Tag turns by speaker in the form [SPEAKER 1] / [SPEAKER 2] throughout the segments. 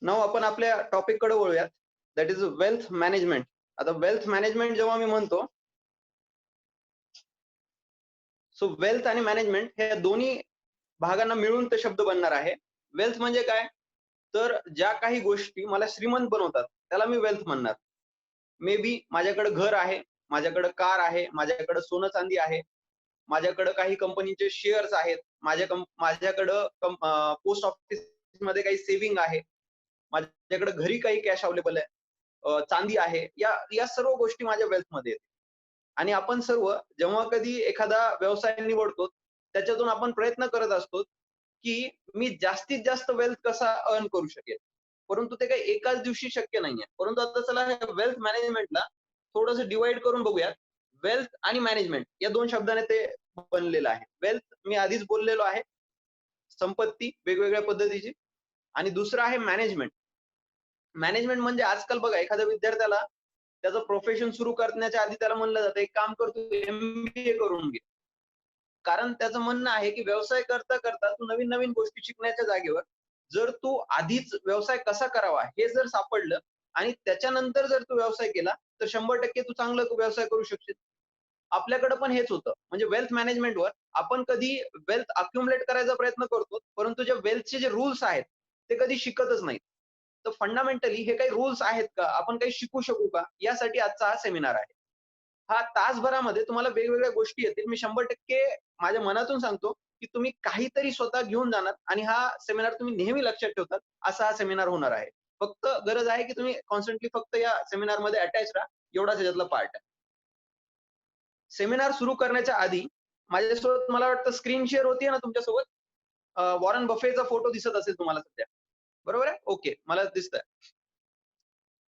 [SPEAKER 1] नाव आपण आपल्या टॉपिक कडे वळूयात. That is wealth management. आता वेल्थ मॅनेजमेंट जेव्हा मी म्हणतो, सो वेल्थ आणि मॅनेजमेंट हे दोन्ही भागांना मिळून ते शब्द बनणार आहे. वेल्थ म्हणजे काय? तर ज्या काही गोष्टी मला श्रीमंत बनवतात, त्याला मी वेल्थ म्हणणार. मे बी माझ्याकडे घर आहे, माझ्याकडे कार आहे, माझ्याकडे सोनं-चांदी आहे, माझ्याकडे काही कंपनीचे शेअर्स आहेत, माझ्याकडं पोस्ट ऑफिसमध्ये काही सेव्हिंग आहे, माझ्याकडे घरी काही कॅश अवेलेबल आहे, चांदी आहे. या या सर्व गोष्टी माझ्या वेल्थमध्ये आहेत. आणि आपण सर्व जेव्हा कधी एखादा व्यवसाय निवडतो, त्याच्यातून आपण प्रयत्न करत असतो, की मी जास्तीत जास्त वेल्थ कसा अर्न करू शकेल. परंतु ते काही एकाच दिवशी शक्य नाहीये. परंतु आता चला वेल्थ मॅनेजमेंटला थोडंसं डिव्हाईड करून बघूयात. वेल्थ आणि मॅनेजमेंट या 2 शब्दाने ते बनलेलं आहे. वेल्थ मी आधीच बोललेलो आहे. संपत्ती वेगवेगळ्या पद्धतीची आणि दुसरं आहे मॅनेजमेंट. मॅनेजमेंट म्हणजे आजकाल बघा एखाद्या विद्यार्थ्याला त्याचं प्रोफेशन सुरू करण्याच्या आधी त्याला म्हणलं जातं, "एक काम कर तू एम-बी-ए करून घे." कारण त्याचं म्हणणं आहे, की व्यवसाय करता-करता तू नवीन-नवीन गोष्टी शिकण्याच्या जागेवर, जर तू आधीच व्यवसाय कसा करावा हे जर सापडलं आणि त्याच्यानंतर जर तू व्यवसाय केला, तर 100% तू व्यवसाय करू शकशील. आपल्याकडे पण हेच होतं. म्हणजे वेल्थ मॅनेजमेंटवर आपण कधी वेल्थ अक्युमुलेट करायचा प्रयत्न करतो, परंतु जे वेल्थचे जे रूल्स आहेत, ते कधी शिकतच नाहीत. तर फंडामेंटली हे काही रूल्स आहेत का? आपण काही शिकू शकू का? यासाठी आजचा हा सेमिनार आहे. हा तासभरामध्ये तुम्हाला वेगवेगळ्या गोष्टी येतील. मी 100% माझ्या मनातून सांगतो, की तुम्ही काहीतरी स्वतः घेऊन जाणार आणि हा सेमिनार तुम्ही नेहमी लक्षात ठेवतात, असा हा सेमिनार होणार आहे. फक्त गरज आहे, की तुम्ही कॉन्स्टंटली फक्त या सेमिनारमध्ये अटॅच राहा. एवढाच याच्यातला पार्ट आहे. सेमिनार सुरू करण्याच्या आधी माझ्यासोबत मला वाटतं स्क्रीन शेअर होतीये ना तुमच्यासोबत? वॉरन बफेचा फोटो दिसत असेल तुम्हाला सध्या. बरोबर आहे? ओके. मला दिसतंय.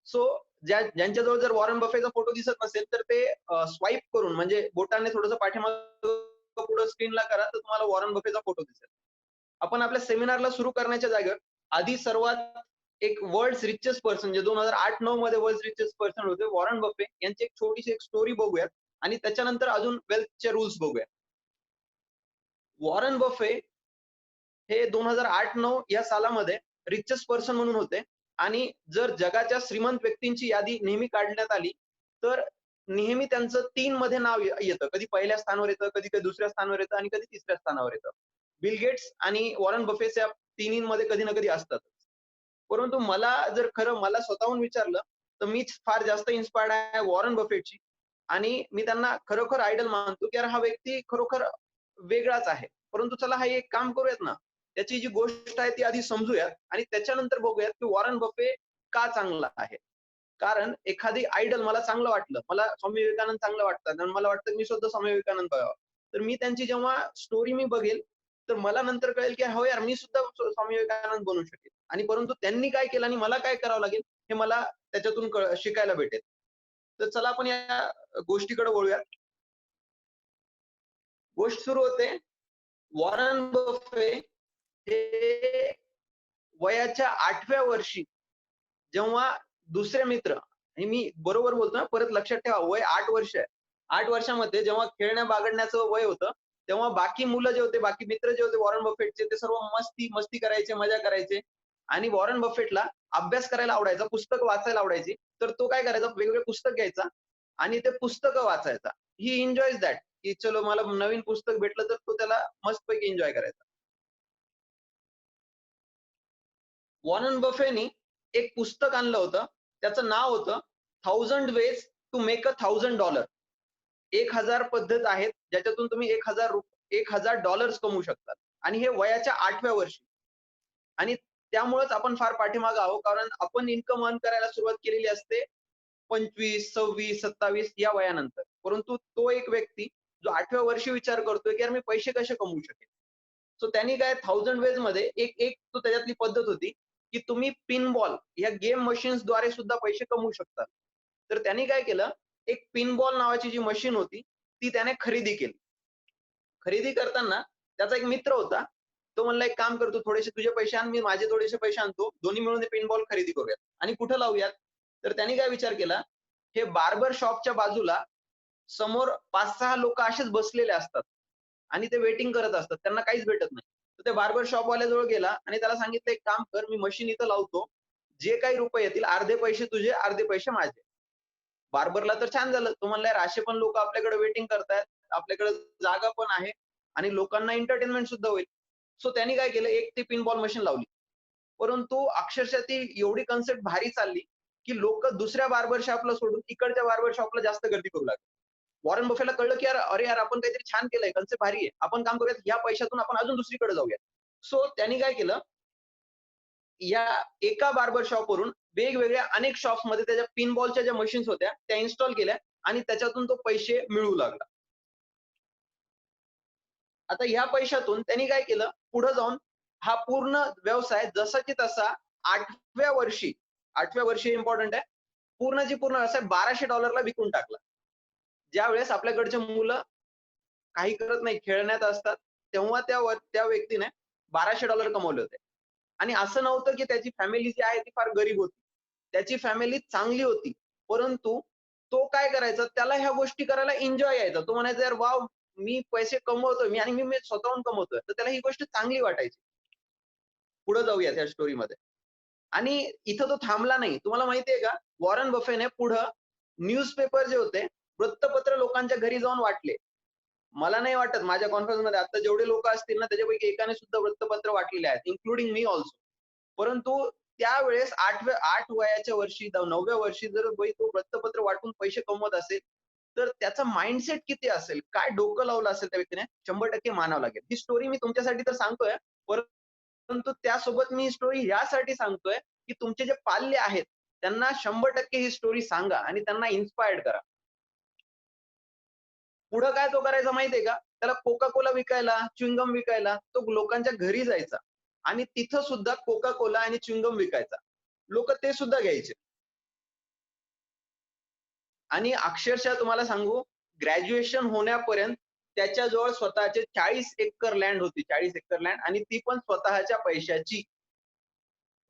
[SPEAKER 1] सो ज्यांच्याजवळ जर वॉरन बफेचा फोटो दिसत नसेल, तर ते स्वाईप करून म्हणजे बोटाने थोडंसं पाठीमागं पुढं स्क्रीनला करा, तर तुम्हाला वॉरन बफेचा फोटो दिसेल. आपण आपल्या सेमिनारला सुरू करण्याच्या जागेवर आधी सर्वात एक वर्ल्ड्स रिचेस्ट पर्सन जे 2008-9 मध्ये वर्ल्ड्स रिचेस्ट पर्सन होते वॉरन बफे यांची एक छोटीशी एक स्टोरी बघूयात आणि त्याच्यानंतर अजून वेल्थचे रूल्स बघूया. वॉरन बफे हे 2008-9 या सालामध्ये रिचेस्ट पर्सन म्हणून होते आणि जर जगाच्या श्रीमंत व्यक्तींची यादी नेहमी काढण्यात आली, तर नेहमी त्यांचं 3 मध्ये नाव येतं. कधी पहिल्या स्थानावर येतं, कधी-कधी दुसऱ्या स्थानावर येतं आणि कधी तिसऱ्या स्थानावर येतं. बिल गेट्स आणि वॉरन बफेट या तिन्हींमध्ये कधी ना कधी असतातच. परंतु मला स्वतःहून विचारलं, तर मीच फार जास्त इन्स्पायर्ड आहे वॉरन बफेटची आणि मी त्यांना खरोखर आयडॉल मानतो, की यार हा व्यक्ती खरोखर वेगळाच आहे. परंतु चला हे एक काम करूयात ना, त्याची जी गोष्ट आहे ती आधी समजूयात आणि त्याच्यानंतर बघूयात, की वॉरन बफे का चांगला आहे. कारण एखादी आयडॉल मला चांगलं वाटलं. मला स्वामी विवेकानंद चांगलं वाटतात आणि मला वाटतं मी सुद्धा स्वामी विवेकानंद बघावं. तर मी त्यांची जेव्हा स्टोरी मी बघेल, तर मला नंतर कळेल, की हो यार मी सुद्धा स्वामी विवेकानंद बनू शकेल. आणि परंतु त्यांनी काय केलं आणि मला काय करावं लागेल, हे मला त्याच्यातून शिकायला भेटेल. तर चला आपण या गोष्टीकडे वळूयात. गोष्ट सुरू होते. वॉरन बफे हे वयाच्या 8व्या वर्षी जेव्हा दुसरे मित्र आणि मी बरोबर बोलतो ना, परत लक्षात ठेवा वय 8 वर्ष आहे. 8 वर्षामध्ये जेव्हा खेळण्या-बागडण्याचं वय होतं, तेव्हा बाकी मुलं जे होते, बाकी मित्र जे होते वॉरन बफेटचे ते सर्व मस्ती करायचे, मजा करायचे आणि वॉरन बफेटला अभ्यास करायला आवडायचा, पुस्तकं वाचायला आवडायची. तर तो काय करायचा वेगवेगळे पुस्तक घ्यायचा आणि ते पुस्तकं वाचायचा. ही एन्जॉयज दॅट, की चलो मला नवीन पुस्तक भेटलं तर तो त्याला मस्तपैकी एन्जॉय करायचा. वॉरन बफेनी एक पुस्तक आणलं होतं. त्याचं नाव होतं 1000 वेज टू मेक $1000. 1000 पद्धत आहेत, ज्याच्यातून तुम्ही $1000 कमवू शकतात आणि हे वयाच्या 8व्या वर्षी. आणि त्यामुळेच आपण फार पाठीमागे आहोत, कारण आपण इन्कम अर्न करायला सुरुवात केलेली असते 25, 26, 27 या वयानंतर. परंतु तो एक व्यक्ती जो 8व्या वर्षी विचार करतोय, की यार मी पैसे कसे कमवू शकेल? सो त्यांनी काय 1000 वेज मध्ये एक एक तो त्याच्यातली पद्धत होती, की तुम्ही पिन बॉल या गेम मशीन्सद्वारे सुद्धा पैसे कमवू शकतात. तर त्यांनी काय केलं, एक पिन बॉल नावाची जी मशीन होती, ती त्याने खरेदी केली. खरेदी करताना त्याचा एक मित्र होता. तो म्हणला, "एक काम कर, थोडेसे तुझे पैसे आण, मी माझे थोडेसे पैसे आणतो. दोन्ही मिळून ते पिन बॉल खरेदी करूयात आणि कुठं लावूयात?" तर त्यांनी काय विचार केला, हे बार्बर शॉपच्या बाजूला समोर 5-6 लोकं असेच बसलेले असतात आणि ते वेटिंग करत असतात. त्यांना काहीच भेटत नाही. तर ते बार्बर शॉपवाल्याजवळ गेला आणि त्याला सांगितलं, "एक काम कर, मी मशीन इथं लावतो. जे काही रुपये येतील अर्धे पैसे तुझे, अर्धे पैसे माझे. बार्बरला तर छान झालं. तो म्हणला, "यार असे पण लोकं आपल्याकडे वेटिंग करतायत. आपल्याकडे जागा पण आहे आणि लोकांना एंटरटेनमेंट सुद्धा होईल." सो त्यांनी काय केलं, एक ती पिन बॉल मशीन लावली. परंतु अक्षरशः ती एवढी कन्सेप्ट भारी चालली, की लोकं दुसऱ्या बार्बर शॉपला सोडून इकडच्या बार्बर शॉपला जास्त गर्दी करू लागली. वॉरेन बफेला कळलं, की यार अरे यार, आपण काहीतरी छान केलंय, कन्सेप्ट भारी आहे. आपण काम करूयात, या पैशातून आपण अजून दुसरीकडे जाऊयात. सो त्यांनी काय केलं, या एका बार्बर शॉपवरून वेगवेगळ्या अनेक शॉप्समध्ये त्याच्या पिन बॉलच्या ज्या मशीन्स होत्या, त्या इन्स्टॉल केल्या आणि त्याच्यातून तो पैसे मिळवू लागला. आता ह्या पैशातून त्यांनी काय केलं, पुढे जाऊन हा पूर्ण व्यवसाय जसाची तसा 8व्या वर्षी 8व्या वर्षी इम्पोर्टंट आहे. पूर्णची पूर्ण व्यवसाय $1200 विकून टाकला. ज्यावेळेस आपल्याकडची मुलं काही करत नाही, खेळण्यात असतात, तेव्हा त्या व्यक्तीने $1200 कमवले होते. आणि असं नव्हतं, की त्याची फॅमिली जी आहे ती फार गरीब होती. त्याची फॅमिली चांगली होती. परंतु तो काय करायचा, त्याला ह्या गोष्टी करायला एन्जॉय यायचा. तो म्हणायचा, "यार वॉव! मी पैसे कमवतोय मी आणि मी स्वतःहून कमवतोय." तर त्याला ही गोष्ट चांगली वाटायची. पुढे जाऊया त्या स्टोरीमध्ये. आणि इथं तो थांबला नाही. तुम्हाला माहिती आहे का, वॉरन बफेने पुढं न्यूजपेपर जे होते, वृत्तपत्र लोकांच्या घरी जाऊन वाटले. मला नाही वाटत माझ्या कॉन्फरन्समध्ये आता जेवढे लोकं असतील ना, त्याच्यापैकी एकाने सुद्धा वृत्तपत्र वाटलेले आहेत, इन्क्लुडिंग मी अल्सो. परंतु त्यावेळेस 8 वयाच्या वर्षी 9व्या वर्षी जर तो वृत्तपत्र वाटून पैसे कमवत असेल, तर त्याचा माइंडसेट किती असेल? काय डोकं लावलं असेल त्या व्यक्तीने? 100% मानावं लागेल. ही स्टोरी मी तुमच्यासाठी तर सांगतोय, परंतु त्यासोबत मी ही स्टोरी यासाठी सांगतोय, की तुमचे जे पाल्य आहेत, त्यांना 100% ही स्टोरी सांगा आणि त्यांना इन्स्पायर्ड करा. पुढं काय तो करायचा माहितीये का? त्याला कोका कोला विकायला, च्युइंगम विकायला तो लोकांच्या घरी जायचा आणि तिथं सुद्धा कोका कोला आणि च्युइंगम विकायचा. लोकं ते सुद्धा घ्यायचे. आणि अक्षरशः तुम्हाला सांगू, ग्रॅज्युएशन होण्यापर्यंत त्याच्याजवळ स्वतःचे 40 एकर लँड होती. 40 एकर लँड आणि ती पण स्वतःच्या पैशाची.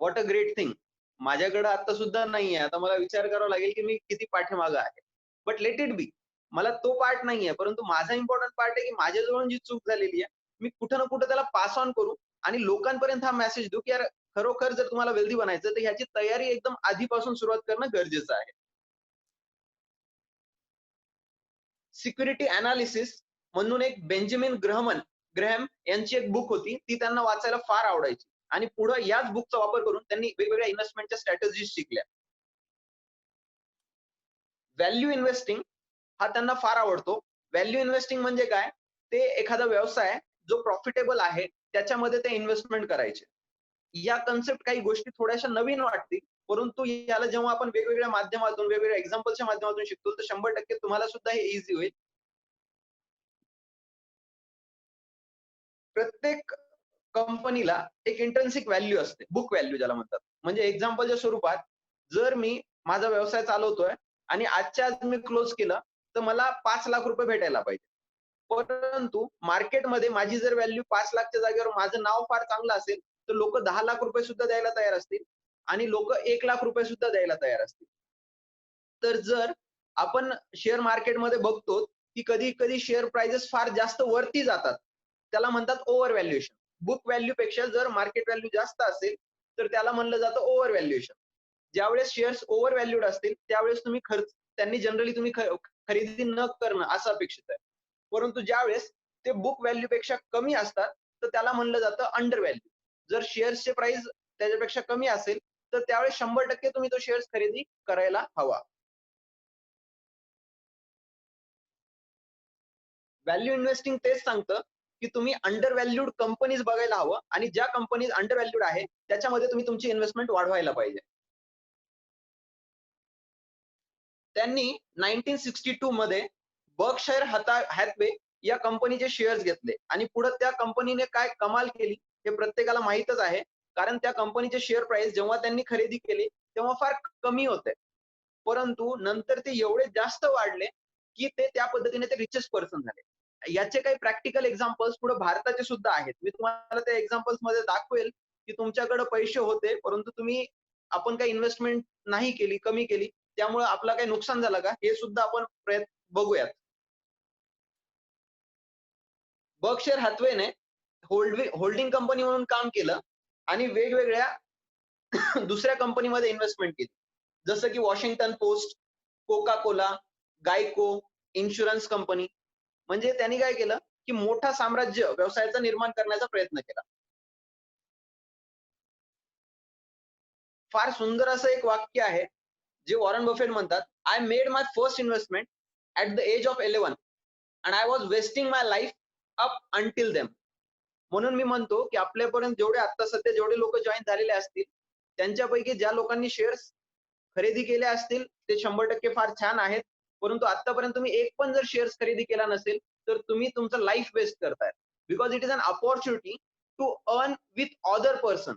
[SPEAKER 1] What a great thing. माझ्याकडे आता सुद्धा नाहीये. आता मला विचार करावा लागेल, की मी किती पाठीमागे आहे. But let it be. मला तो पार्ट नाहीये. परंतु माझा इम्पोर्टंट पार्ट आहे, की माझ्याजवळून जी चूक झालेली आहे, मी कुठे ना कुठे त्याला पास ऑन करू आणि लोकांपर्यंत हा मेसेज देऊ, की यार खरोखर जर तुम्हाला वेल्दी बनायचं, तर ह्याची तयारी एकदम आधीपासून सुरुवात करणं गरजेचं आहे. सिक्युरिटी एनालिसिस म्हणून एक बेंजामिन ग्रॅहम यांची एक बुक होती. ती त्यांना वाचायला फार आवडायची आणि पुढे याच बुकचा वापर करून त्यांनी वेगवेगळ्या इन्व्हेस्टमेंटच्या स्ट्रॅटेजीज शिकल्या. व्हॅल्यू इन्व्हेस्टिंग हा त्यांना फार आवडतो. व्हॅल्यू इन्व्हेस्टिंग म्हणजे काय? ते एखादा व्यवसाय जो प्रॉफिटेबल आहे, त्याच्यामध्ये ते इन्व्हेस्टमेंट करायचे. या कन्सेप्ट काही गोष्टी थोड्याशा नवीन वाटतील, परंतु याला जेव्हा आपण वेगवेगळ्या माध्यमातून, वेगवेगळ्या एक्झाम्पल्सच्या माध्यमातून शिकतो, तर 100% तुम्हाला सुद्धा हे ईझी होईल. प्रत्येक कंपनीला एक इंट्रिन्सिक व्हॅल्यू असते, बुक व्हॅल्यू ज्याला म्हणतात. म्हणजे एक्झाम्पलच्या स्वरूपात जर मी माझा व्यवसाय चालवतोय आणि आजच्या आज मी क्लोज केलं, तर मला ₹5,00,000 भेटायला पाहिजे. परंतु मार्केटमध्ये माझी जर व्हॅल्यू 5,00,000च्या जागेवर माझं नाव फार चांगलं असेल, तर लोकं ₹10,00,000 सुद्धा द्यायला तयार असतील आणि लोकं ₹1,00,000 सुद्धा द्यायला तयार असतील. तर जर आपण शेअर मार्केटमध्ये बघतो, की कधी-कधी शेअर प्राइसेस फार जास्त वरती जातात. त्याला म्हणतात ओव्हर व्हॅल्युएशन. बुक व्हॅल्यूपेक्षा जर मार्केट व्हॅल्यू जास्त असेल, तर त्याला म्हणलं जातं ओव्हर व्हॅल्युएशन. ज्यावेळेस शेअर्स ओव्हर व्हॅल्यूड असतील, त्यावेळेस त्यांनी जनरली तुम्ही खरेदी न करणं असं अपेक्षित आहे. परंतु ज्यावेळेस ते बुक व्हॅल्यूपेक्षा कमी असतात, तर त्याला म्हणलं जातं अंडर व्हॅल्यू. जर शेअर्सचे प्राइस त्याच्यापेक्षा कमी असेल, तर त्यावेळेस 100% तुम्ही तो शेअर्स खरेदी करायला हवा. व्हॅल्यू इन्व्हेस्टिंग तेच सांगतं, की तुम्ही अंडर व्हॅल्यूड कंपनीज बघायला हवं आणि ज्या कंपनीज अंडर व्हॅल्यूड आहे, त्याच्यामध्ये तुम्ही तुमची इन्व्हेस्टमेंट वाढवायला पाहिजे. त्यांनी 1962 मध्ये बर्कशायर हॅथवे या कंपनीचे शेअर्स घेतले आणि पुढे त्या कंपनीने काय कमाल केली हे प्रत्येकाला माहीतच आहे. कारण त्या कंपनीचे शेअर प्राइस जेव्हा त्यांनी खरेदी केली, तेव्हा फार कमी होते. परंतु नंतर ते एवढे जास्त वाढले, की ते त्या पद्धतीने ते रिचेस्ट पर्सन झाले. याचे काही प्रॅक्टिकल एक्झाम्पल्स पुढे भारताचे सुद्धा आहेत. मी तुम्हाला त्या एक्झाम्पल्समध्ये दाखवेल, की तुमच्याकडे पैसे होते, परंतु आपण काही इन्व्हेस्टमेंट नाही केली, कमी केली. त्यामुळे आपलं काही नुकसान झालं का? हे सुद्धा आपण बघूयात. बर्कशायर हॅथवेने होल्डिंग कंपनी म्हणून काम केलं आणि वेगवेगळ्या दुसऱ्या कंपनीमध्ये इन्व्हेस्टमेंट केली. जसं की Washington Post, Coca Cola, GEICO, insurance company. म्हणजे त्यांनी काय केलं, की मोठा साम्राज्य व्यवसायाचं निर्माण करण्याचा प्रयत्न केला. फार सुंदर असं एक वाक्य आहे, जे वॉरन बफेट म्हणतात, "I made my first investment at the age of 11 and I was wasting my life up until them." म्हणून मी म्हणतो, की आपल्यापर्यंत जेवढे आता सध्या जेवढे लोकं जॉइन झालेले असतील, त्यांच्यापैकी ज्या लोकांनी शेअर्स खरेदी केले असतील, ते 100% फार छान आहेत. परंतु आत्तापर्यंत तुम्ही एक पण जर शेअर्स खरेदी केला नसेल, तर तुम्ही तुमचं लाईफ वेस्ट करताय. Because it is an opportunity to earn with other person.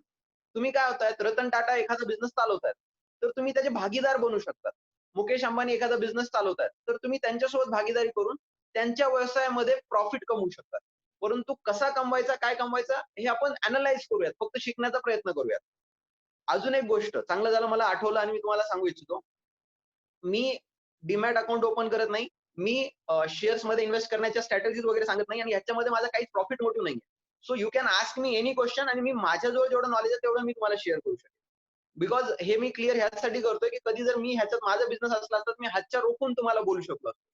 [SPEAKER 1] तुम्ही काय होतायत, रतन टाटा एखादा बिझनेस चालवतायत, तर तुम्ही त्याचे भागीदार बनू शकतात. मुकेश अंबानी एखादा बिझनेस चालवतायत, तर तुम्ही त्यांच्यासोबत भागीदारी करून त्यांच्या व्यवसायामध्ये प्रॉफिट कमवू शकतात. परंतु कसा कमवायचा, काय कमवायचा हे आपण अॅनलाईज करूयात. फक्त शिकण्याचा प्रयत्न करूयात. अजून एक गोष्ट चांगलं झालं मला आठवलं आणि मी तुम्हाला सांगू इच्छितो. मी डीमॅट अकाउंट ओपन करत नाही. मी शेअर्समध्ये इन्व्हेस्ट करण्याच्या स्ट्रॅटेजीज वगैरे सांगत नाही आणि ह्याच्यामध्ये माझा काहीच प्रॉफिट मोटिव्ह नाहीये. So you can ask me any question आणि मी माझ्याजवळ जेवढं नॉलेज आहे तेवढं मी तुम्हाला शेअर करू शकेन. बिकॉज हे मी क्लिअर ह्यासाठी करतोय, की कधी जर मी ह्याच्यात माझा बिझनेस असला असता, तर मी हातच्या रोखून तुम्हाला बोलू शकलो असतो.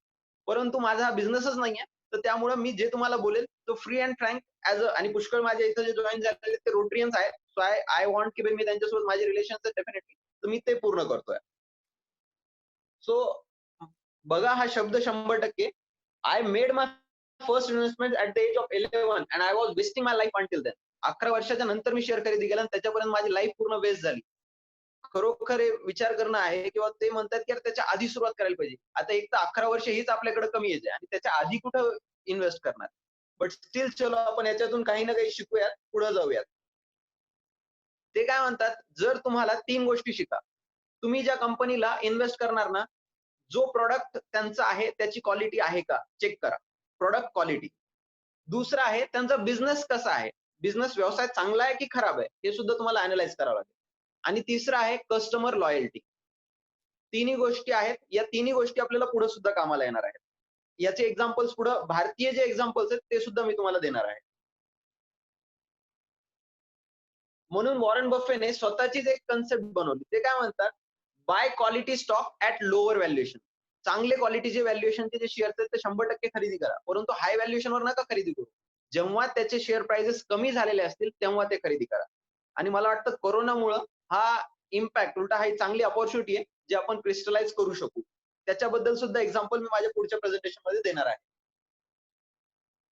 [SPEAKER 1] परंतु माझा हा बिझनेसच नाहीये. तर त्यामुळे मी जे तुम्हाला बोलेल तो फ्री अँड फ्रँक आणि पुष्कळ माझ्या इथं जे जॉइन झालेले ते रोटरियन्स आहेत. सो आय आय वॉन्ट की मी त्यांच्यासोबत माझे रिलेशन्स आहेत डेफिनेटली. तर मी ते पूर्ण करतोय. सो बघा हा शब्द 100% I made my first investment at the age of 11 and I was wasting my life until then. 11 वर्षाच्या नंतर मी शेअर खरेदी केला आणि त्याच्यापर्यंत माझी लाईफ पूर्ण वेस्ट झाली. खरोखर हे विचार करणं आहे किंवा ते म्हणतात की यार त्याच्या आधी सुरुवात करायला पाहिजे. आता एक तर 11 वर्ष हीच आपल्याकडे कमी एज आहे आणि त्याच्या आधी कुठं इन्व्हेस्ट करणार. बट स्टिल चलो आपण याच्यातून काही ना काही शिकूयात, पुढे जाऊयात. ते काय म्हणतात, जर तुम्हाला 3 गोष्टी शिका. तुम्ही ज्या कंपनीला इन्व्हेस्ट करणार ना, जो प्रॉडक्ट त्यांचा आहे त्याची क्वालिटी आहे का? चेक करा. Product quality. दुसरं आहे त्यांचा बिझनेस कसा आहे? बिझनेस व्यवसाय चांगला आहे की खराब आहे? हे सुद्धा तुम्हाला अॅनलाईज करावं लागेल. आणि तिसरं आहे कस्टमर लॉयल्टी. तिन्ही गोष्टी आहेत. या तिन्ही गोष्टी आपल्याला पुढे सुद्धा कामाला येणार आहेत. याचे एक्झाम्पल्स पुढं भारतीय जे एक्झाम्पल्स आहेत ते सुद्धा मी तुम्हाला देणार आहे. म्हणून वॉरन बफेने स्वतःचीच एक कन्सेप्ट बनवली. ते काय म्हणतात, bye quality stock at lower valuation. चांगले क्वालिटीचे व्हॅल्युएशनचे जे शेअर्स आहेत ते 100% खरेदी करा. परंतु हाय व्हॅल्युएशनवर नका खरेदी करू. जेव्हा त्याचे शेअर प्राइसेस कमी झालेले असतील तेव्हा ते खरेदी करा. आणि मला वाटतं कोरोनामुळं हा इम्पॅक्ट उलटा हा एक चांगली अपॉर्च्युनिटी आहे, जी आपण क्रिस्टलाइज करू शकू. त्याच्याबद्दल सुद्धा एक्झाम्पल मी माझ्या पुढच्या प्रेझेंटेशनमध्ये देणार आहे.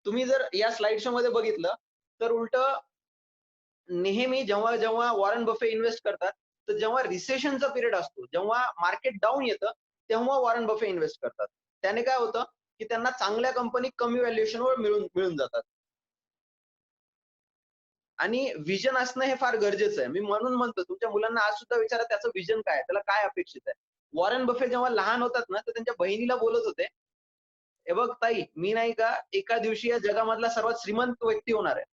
[SPEAKER 1] तुम्ही जर या स्लाइड शोमध्ये बघितलं, तर उलटं नेहमी जेव्हा वॉरन बफे इन्व्हेस्ट करतात, तर जेव्हा रिसेशनचा पिरियड असतो, जेव्हा मार्केट डाऊन येतं, तेव्हा वॉरन बफे इन्व्हेस्ट करतात. त्याने काय होतं, की त्यांना चांगल्या कंपनी कमी व्हॅल्युएशनवर मिळून मिळून जातात. आणि व्हिजन असणं हे फार गरजेचं आहे. मी म्हणून म्हणतो तुमच्या मुलांना आज सुद्धा विचारा त्याचं व्हिजन काय आहे? त्याला काय अपेक्षित आहे? वॉरन बफे जेव्हा लहान होतात ना, तर त्यांच्या बहिणीला बोलत होते, "हे बघ ताई, मी नाही का एका दिवशी या जगामधला सर्वात श्रीमंत व्यक्ती होणार आहे."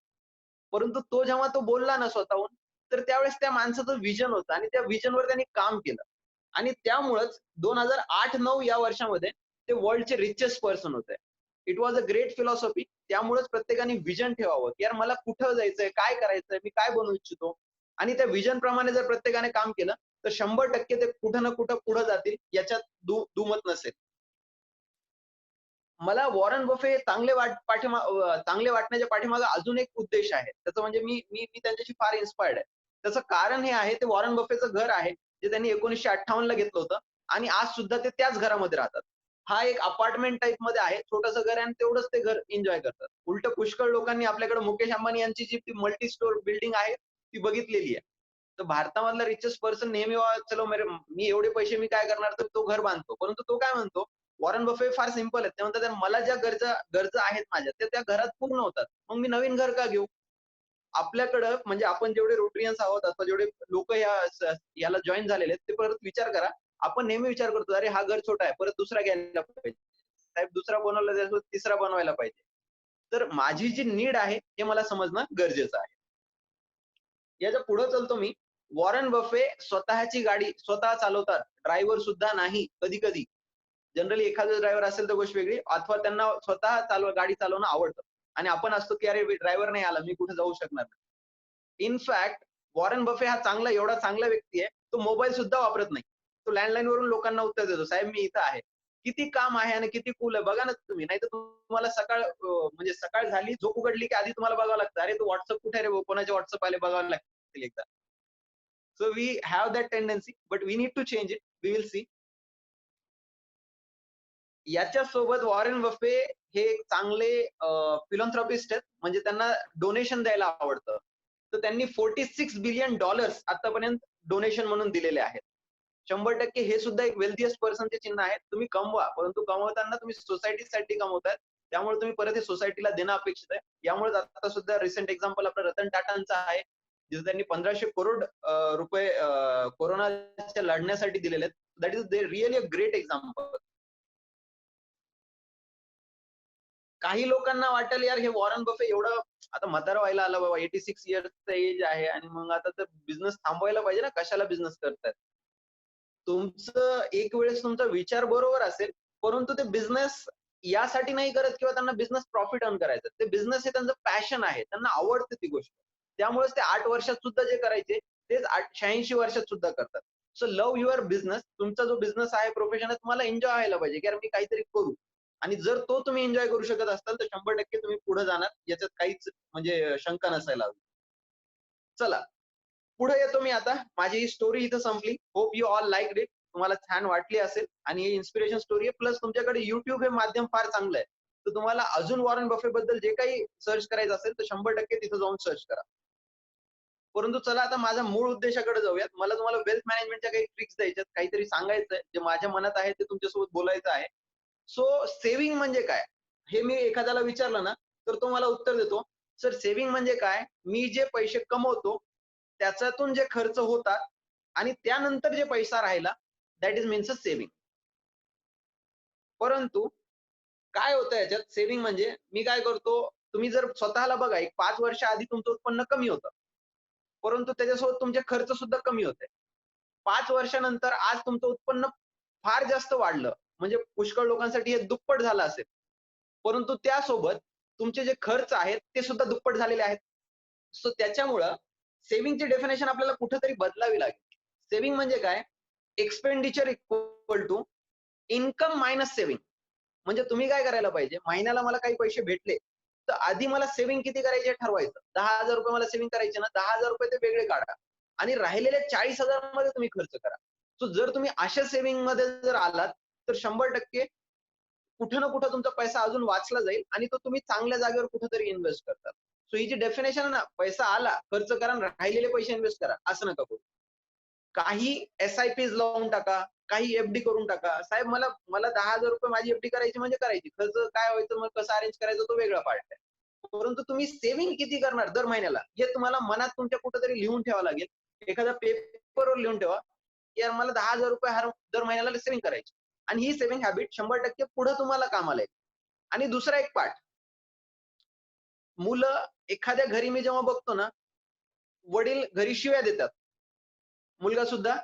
[SPEAKER 1] परंतु तो जेव्हा तो बोलला ना स्वतःहून, तर त्यावेळेस त्या माणसाचं व्हिजन होतं आणि त्या व्हिजनवर त्यांनी काम केलं. आणि त्यामुळंच 2008-9 या वर्षामध्ये ते वर्ल्डचे रिचेस्ट पर्सन होते. It was a great philosophy. त्यामुळेच प्रत्येकाने व्हिजन ठेवावं, की यार मला कुठं जायचंय, काय करायचंय, मी काय बनू इच्छितो आणि त्या व्हिजनप्रमाणे जर प्रत्येकाने काम केलं, तर 100% ते कुठं ना कुठं पुढे जातील याच्यात दुमत नसेल. मला वॉरन बफे चांगले वाटण्याच्या पाठीमागे अजून एक उद्देश आहे. त्याचं म्हणजे मी मी मी त्यांच्याशी फार इन्स्पायर्ड आहे. त्याचं कारण हे आहे, ते वॉरन बफेचं घर आहे, जे त्यांनी 1958 ला घेतलं होतं आणि आज सुद्धा ते त्याच घरामध्ये राहतात. हा एक अपार्टमेंट टाइपमध्ये आहे. छोटंसं घर आहे आणि तेवढंच ते घर एन्जॉय करतात. उलटं पुष्कळ लोकांनी आपल्याकडे मुकेश अंबानी यांची जी ती मल्टी स्टोर बिल्डिंग आहे, ती बघितलेली आहे. तर भारतामधला रिचेस्ट पर्सन नेहमी चलो मी एवढे पैसे मी काय करणार, तर तो घर बांधतो. परंतु तो काय म्हणतो, वॉरन बफे फार सिंपल आहेत. ते म्हणतात, "मला ज्या गरजा गरजा आहेत माझ्या, त्या त्या घरात पूर्ण होतात. मग मी नवीन घर का घेऊ?" आपल्याकडं म्हणजे आपण जेवढे रोटरियन्स आहोत, अथवा जेवढे लोकं याला जॉइन झालेले आहेत, ते परत विचार करा. आपण नेहमी विचार करतो, "अरे हा घर छोटा आहे, परत दुसरा घ्यायला पाहिजे. साहेब दुसरा बनवला त्याच्यासोबत तिसरा बनवायला पाहिजे." तर माझी जी नीड आहे, हे मला समजणं गरजेचं आहे. याच्या पुढे चालतो मी. वॉरन बफे स्वतःची गाडी स्वतः चालवतात. ड्रायव्हर सुद्धा नाही कधी-कधी. जनरली एखादा ड्रायव्हर असेल तर गोष्ट वेगळी अथवा त्यांना स्वतः गाडी चालवणं आवडतं आणि आपण असतो की अरे ड्रायव्हर नाही आला, मी कुठे जाऊ शकणार नाही. इन फॅक्ट वॉरेन बफे हा एवढा चांगला व्यक्ती आहे, तो मोबाईल सुद्धा वापरत नाही. तो लँडलाईन वरून लोकांना उत्तर देतो, साहेब मी इथं आहे. किती काम आहे आणि किती कूल आहे बघा ना तुम्ही. नाहीतर तुम्हाला म्हणजे सकाळ झाली, झोप उघडली की आधी तुम्हाला बघावं लागतं. अरे, तो WhatsApp कुठे आहे रे? कोणाचे WhatsApp आले बघावं लागतील एकदा. So we have that tendency, but we need to change it. We will see. याच्यासोबत वॉरेन बफे हे एक चांगले फिलॉन्थ्रॉपिस्ट आहेत. म्हणजे त्यांना डोनेशन द्यायला आवडतं. तर त्यांनी $46 बिलियन आतापर्यंत डोनेशन म्हणून दिलेले आहेत. 100% हे सुद्धा एक वेल्थीएस्ट पर्सनचे चिन्ह आहे. तुम्ही कमवा, परंतु कमवताना तुम्ही सोसायटीसाठी कमवताय. त्यामुळे तुम्ही परत हे सोसायटीला देणं अपेक्षित आहे. यामुळे आता सुद्धा रिसेंट एक्झाम्पल आपलं रतन टाटांचं आहे. जिथे त्यांनी 1500 करोड रुपये कोरोनाच्या लढण्यासाठी दिलेले आहेत. That is really a great example. काही लोकांना वाटेल यार हे वॉरन बफे एवढं आता म्हातारा व्हायला आलं बाबा, 86 इयर्सचा एज आहे आणि मग आता तर बिझनेस थांबवायला पाहिजे ना, कशाला बिझनेस करतायत? तुमचं एक वेळेस तुमचा विचार बरोबर असेल, परंतु ते बिझनेस यासाठी नाही करत किंवा त्यांना बिझनेस प्रॉफिट अर्न करायचं. ते बिझनेस हे त्यांचं पॅशन आहे. त्यांना आवडते ती गोष्ट. त्यामुळेच ते 8 वर्षात सुद्धा जे करायचे, तेच 86 वर्षात सुद्धा करतात. So love your business. तुमचा जो बिझनेस आहे, प्रोफेशन आहे, तुम्हाला एन्जॉय व्हायला पाहिजे, की यार मी काहीतरी करू. आणि जर तो तुम्ही एन्जॉय करू शकत असाल, तर 100% तुम्ही पुढे जाणार. याच्यात काहीच म्हणजे शंका नसायला हवी. चला, पुढे येतो मी आता. माझी ही स्टोरी इथं संपली. Hope you all liked it. तुम्हाला छान वाटली असेल आणि ही इन्स्पिरेशन स्टोरी आहे. प्लस तुमच्याकडे YouTube हे माध्यम फार चांगलं आहे. तर तुम्हाला अजून वॉरेन बफे बद्दल जे काही सर्च करायचं असेल, तर 100% तिथं जाऊन सर्च करा. परंतु चला आता माझ्या मूळ उद्देशाकडे जाऊयात. मला तुम्हाला वेल्थ मॅनेजमेंटच्या काही ट्रिक्स द्यायच्यात, काहीतरी सांगायचंय, जे माझ्या मनात आहे ते तुमच्यासोबत बोलायचं आहे. सो सेव्हिंग म्हणजे काय? हे मी एखाद्याला विचारलं ना, तर तो मला उत्तर देतो, "सर सेव्हिंग म्हणजे काय? मी जे पैसे कमवतो, त्याच्यातून जे खर्च होतात आणि त्यानंतर जे पैसा राहिला, that is means a saving." परंतु काय होतं याच्यात सेव्हिंग म्हणजे मी काय करतो, तुम्ही जर स्वतःला बघा, एक 5 वर्ष आधी तुमचं उत्पन्न कमी होतं. परंतु त्याच्यासोबत तुमचे खर्च सुद्धा कमी होते. 5 वर्षानंतर आज तुमचं उत्पन्न फार जास्त वाढलं. म्हणजे पुष्कळ लोकांसाठी हे दुप्पट झालं असेल. परंतु त्यासोबत तुमचे जे खर्च आहेत, ते सुद्धा दुप्पट झालेले आहेत. सो त्याच्यामुळं सेव्हिंगची डेफिनेशन आपल्याला कुठेतरी बदलावी लागेल. सेव्हिंग म्हणजे काय? Expenditure equal to income minus saving. म्हणजे तुम्ही काय करायला पाहिजे, महिन्याला मला काही पैसे भेटले, तर आधी मला सेव्हिंग किती करायची हे ठरवायचं. ₹10,000 मला सेव्हिंग करायचे ना, ₹10,000 ते वेगळे काढा आणि राहिलेले 40,000 मध्ये तुम्ही खर्च करा. सो जर तुम्ही अशा सेव्हिंगमध्ये जर आलात, तर 100% कुठे ना कुठे तुमचा पैसा अजून वाचला जाईल आणि तो तुम्ही चांगल्या जागेवर कुठेतरी इन्व्हेस्ट करतात. सो ही जी डेफिनेशन आहे ना, पैसा आला, खर्च करा आणि राहिलेले पैसे इन्व्हेस्ट करा, असं नका करू. काही एस-आय-पीज लावून टाका, काही एफ-डी करून टाका. साहेब मला मला ₹10,000 माझी एफ-डी करायची म्हणजे करायची. खर्च काय व्हायचं मग कसं अरेंज करायचं तो वेगळा पार्ट आहे. परंतु तुम्ही सेव्हिंग किती करणार दर महिन्याला हे तुम्हाला मनात तुमच्या कुठेतरी लिहून ठेवावं लागेल. एखाद्या पेपरवर लिहून ठेवा, की यार मला ₹10,000 दर महिन्याला सेव्हिंग करायची. आणि ही सेव्हिंग हॅबिट 100% पुढे तुम्हाला कामाला येईल. आणि दुसरा एक पार्ट, मुलं एखाद्या घरी मी जेव्हा बघतो ना, वडील घरी शिव्या देतात. मुलगा सुद्धा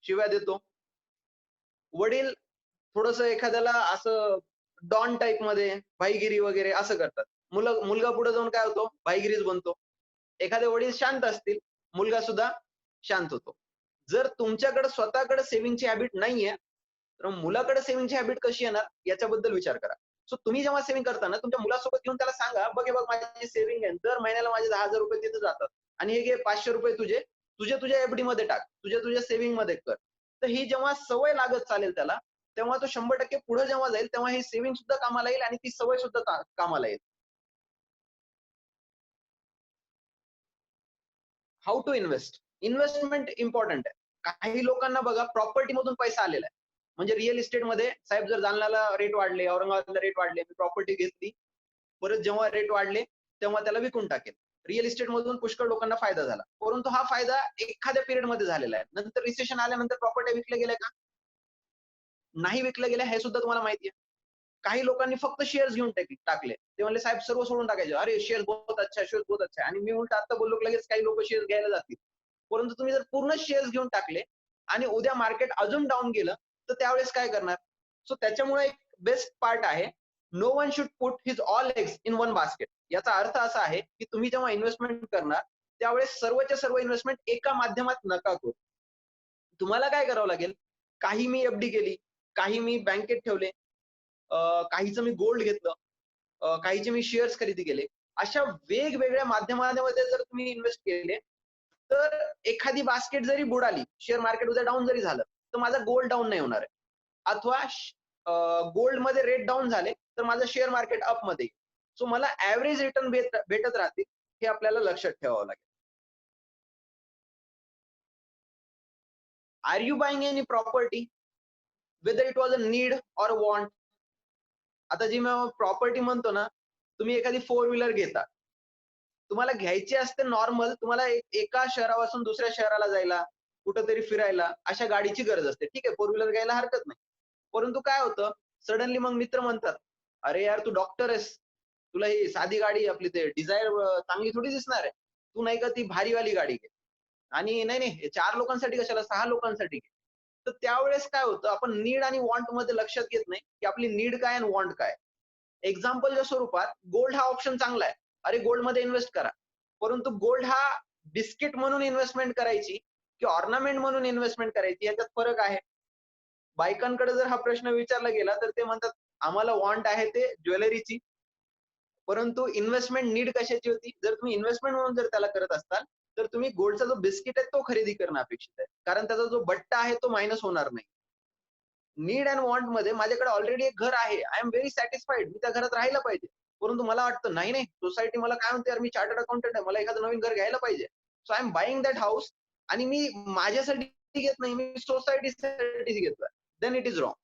[SPEAKER 1] शिव्या देतो. वडील थोडंसं एखाद्याला असं डॉन टाइपमध्ये भाईगिरी वगैरे असं करतात. मुलगा पुढे जाऊन काय होतो? भाईगिरीच बनतो. एखादे वडील शांत असतील, मुलगा सुद्धा शांत होतो. जर तुमच्याकडे स्वतःकडे सेव्हिंगची हॅबिट नाहीये, तर मुलाकडे सेव्हिंगची हॅबिट कशी येणार याच्याबद्दल विचार करा. सो तुम्ही जेव्हा सेव्हिंग करता ना, तुमच्या मुलासोबत घेऊन त्याला सांगा, "बघ हे बघ माझी सेव्हिंग आहे. दर महिन्याला माझे ₹10,000 तिथे जातात आणि हे घे ₹500 तुझे, तुझ्या एफ-डीमध्ये टाक. तुझ्या सेव्हिंगमध्ये कर." तर ही जेव्हा सवय लागत चालेल त्याला, तेव्हा तो 100% पुढे जेव्हा जाईल, तेव्हा ही सेव्हिंग सुद्धा कामाला येईल आणि ती सवय सुद्धा कामाला येईल. How to invest. Investment important आहे. काही लोकांना बघा प्रॉपर्टीमधून पैसा आलेला आहे. म्हणजे रिअल इस्टेटमध्ये साहेब जर जालन्याला रेट वाढले, औरंगाबादला रेट वाढले, मी प्रॉपर्टी घेतली. परत जेव्हा रेट वाढले, तेव्हा त्याला विकून टाकेल. रिअल इस्टेटमधून पुष्कळ लोकांना फायदा झाला. परंतु हा फायदा एखाद्या पिरियडमध्ये झालेला आहे. नंतर रिसेशन आल्यानंतर प्रॉपर्ट्या विकल्या गेल्या का? नाही विकल्या गेल्या हे सुद्धा तुम्हाला माहिती आहे. काही लोकांनी फक्त शेअर्स घेऊन टाकले. ते म्हणले, "साहेब सर्व सोडून टाकायचे." "अरे शेअर्स बहुत अच्छा है, शेअर्स बहुत अच्छा है." आणि मी उलट आता बोललो, की लगेच काही लोकं शेअर्स घ्यायला जातील. परंतु तुम्ही जर पूर्ण शेअर्स घेऊन टाकले आणि उद्या मार्केट अजून डाउन गेलं, तर त्यावेळेस काय करणार? सो त्याच्यामुळे एक बेस्ट पार्ट आहे, no one should put his all eggs in one basket. याचा अर्थ असा आहे, की तुम्ही जेव्हा इन्व्हेस्टमेंट करणार, त्यावेळेस सर्वच्या सर्व इन्व्हेस्टमेंट एका माध्यमात नका करू. तुम्हाला काय करावं लागेल, काही मी एफ-डी केली, काही मी बँकेत ठेवले, काहीचं मी गोल्ड घेतलं, काहीचे मी शेअर्स खरेदी केले. अशा वेगवेगळ्या माध्यमांमध्ये जर तुम्ही इन्व्हेस्ट केले, तर एखादी बास्केट जरी बुडाली, शेअर मार्केट उद्या डाऊन जरी झालं, तर माझा गोल्ड डाऊन नाही होणार आहे. अथवा गोल्डमध्ये रेट डाऊन झाले, तर माझं शेअर मार्केट अपमध्ये येईल. सो मला ॲव्हरेज रिटर्न भेटत राहतील, हे आपल्याला लक्षात ठेवावं लागेल. Are you buying any property? Whether it was a need or want? आता जी मी प्रॉपर्टी म्हणतो ना, तुम्ही एखादी फोर व्हीलर घेता. तुम्हाला घ्यायची असते नॉर्मल, तुम्हाला एका शहरापासून दुसऱ्या शहराला जायला, कुठेतरी फिरायला, अशा गाडीची गरज असते. ठीक आहे, फोर व्हीलर घ्यायला हरकत नाही. परंतु काय होतं, सडनली मग मित्र म्हणतात, "अरे यार, तू डॉक्टर आहेस. तुला ही साधी गाडी आपली ते डिझायर चांगली थोडी दिसणार आहे. तू नाही का ती भारीवाली गाडी घे." आणि नाही, नाही, 4 लोकांसाठी कशाला, 6 लोकांसाठी घे. तर त्यावेळेस काय होतं, आपण नीड आणि वॉन्टमध्ये लक्षात घेत नाही, की आपली नीड काय आणि वॉन्ट काय. एक्झाम्पलच्या स्वरूपात गोल्ड हा ऑप्शन चांगला आहे. अरे गोल्डमध्ये इन्व्हेस्ट करा. परंतु गोल्ड हा बिस्किट म्हणून इन्व्हेस्टमेंट करायची की ऑर्नामेंट म्हणून इन्व्हेस्टमेंट करायची याच्यात फरक आहे. बायकांकडे जर हा प्रश्न विचारला गेला तर ते म्हणतात, आम्हाला वॉन्ट आहे ते ज्वेलरीची. परंतु इन्व्हेस्टमेंट नीड कशाची होती? जर तुम्ही इन्व्हेस्टमेंट म्हणून जर त्याला करत असताल, तर तुम्ही गोल्डचा जो बिस्किट आहे तो खरेदी करणं अपेक्षित आहे. कारण त्याचा जो बट्टा आहे तो मायनस होणार नाही. नीड अँड वॉन्ट मध्ये माझ्याकडे ऑलरेडी एक घर आहे. I am very satisfied. मी त्या घरात राहायला पाहिजे. परंतु मला वाटतं नाही, नाही, सोसायटी मला काय म्हणते, यार मी चार्टर्ड अकाउंटंट आहे. मला एखादं नवीन घर घ्यायला पाहिजे. So I am buying that house आणि मी माझ्यासाठी घेत नाही, मी सोसायटीसाठी घेतोय. Then it is wrong.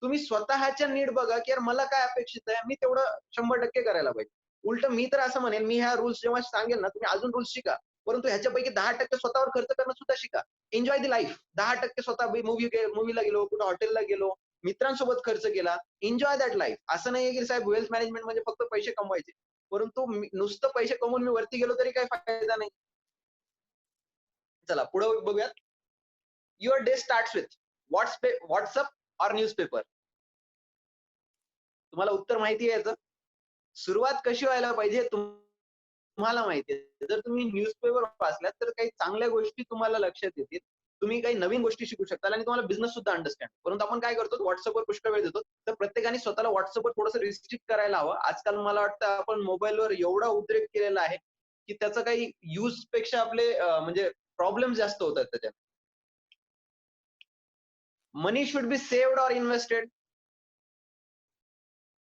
[SPEAKER 1] तुम्ही स्वतःच्या नीड बघा, की यार मला काय अपेक्षित आहे, मी तेवढं 100% करायला पाहिजे. उलटं मी तर असं म्हणेन, मी ह्या रूल्स जेव्हा सांगेल ना, तुम्ही अजून रूल्स शिका. परंतु ह्याच्यापैकी 10% स्वतःवर खर्च करणं सुद्धा शिका. Enjoy the life. 10% स्वतः मूव्हीला गेलो, कुठं हॉटेलला गेलो, मित्रांसोबत खर्च केला. Enjoy that life. असं नाहीये की साहेब वेल्थ मॅनेजमेंट म्हणजे फक्त पैसे कमवायचे. परंतु नुसतं पैसे कमवून मी वरती गेलो तरी काही फायदा नाही. चला पुढे बघूयात. Your day starts with WhatsApp or newspaper? तुम्हाला उत्तर माहिती आहे याचं? सुरुवात कशी व्हायला पाहिजे तुम्हाला माहिती आहे. जर तुम्ही न्यूजपेपर वाचलात तर काही चांगल्या गोष्टी तुम्हाला लक्षात येतील. तुम्ही काही नवीन गोष्टी शिकू शकता आणि तुम्हाला बिझनेस सुद्धा अंडरस्टँड. परंतु आपण काय करतो, WhatsAppवर पुष्कळ वेळ देतो. तर प्रत्येकाने स्वतःला WhatsAppवर थोडंसं रिस्ट्रिक्ट करायला हवं. आजकाल मला वाटतं आपण मोबाईलवर एवढा उद्रेक केलेला आहे, की त्याचा काही पेक्षा आपले म्हणजे प्रॉब्लेम्स जास्त होतात त्याच्यात. Money should be saved or invested?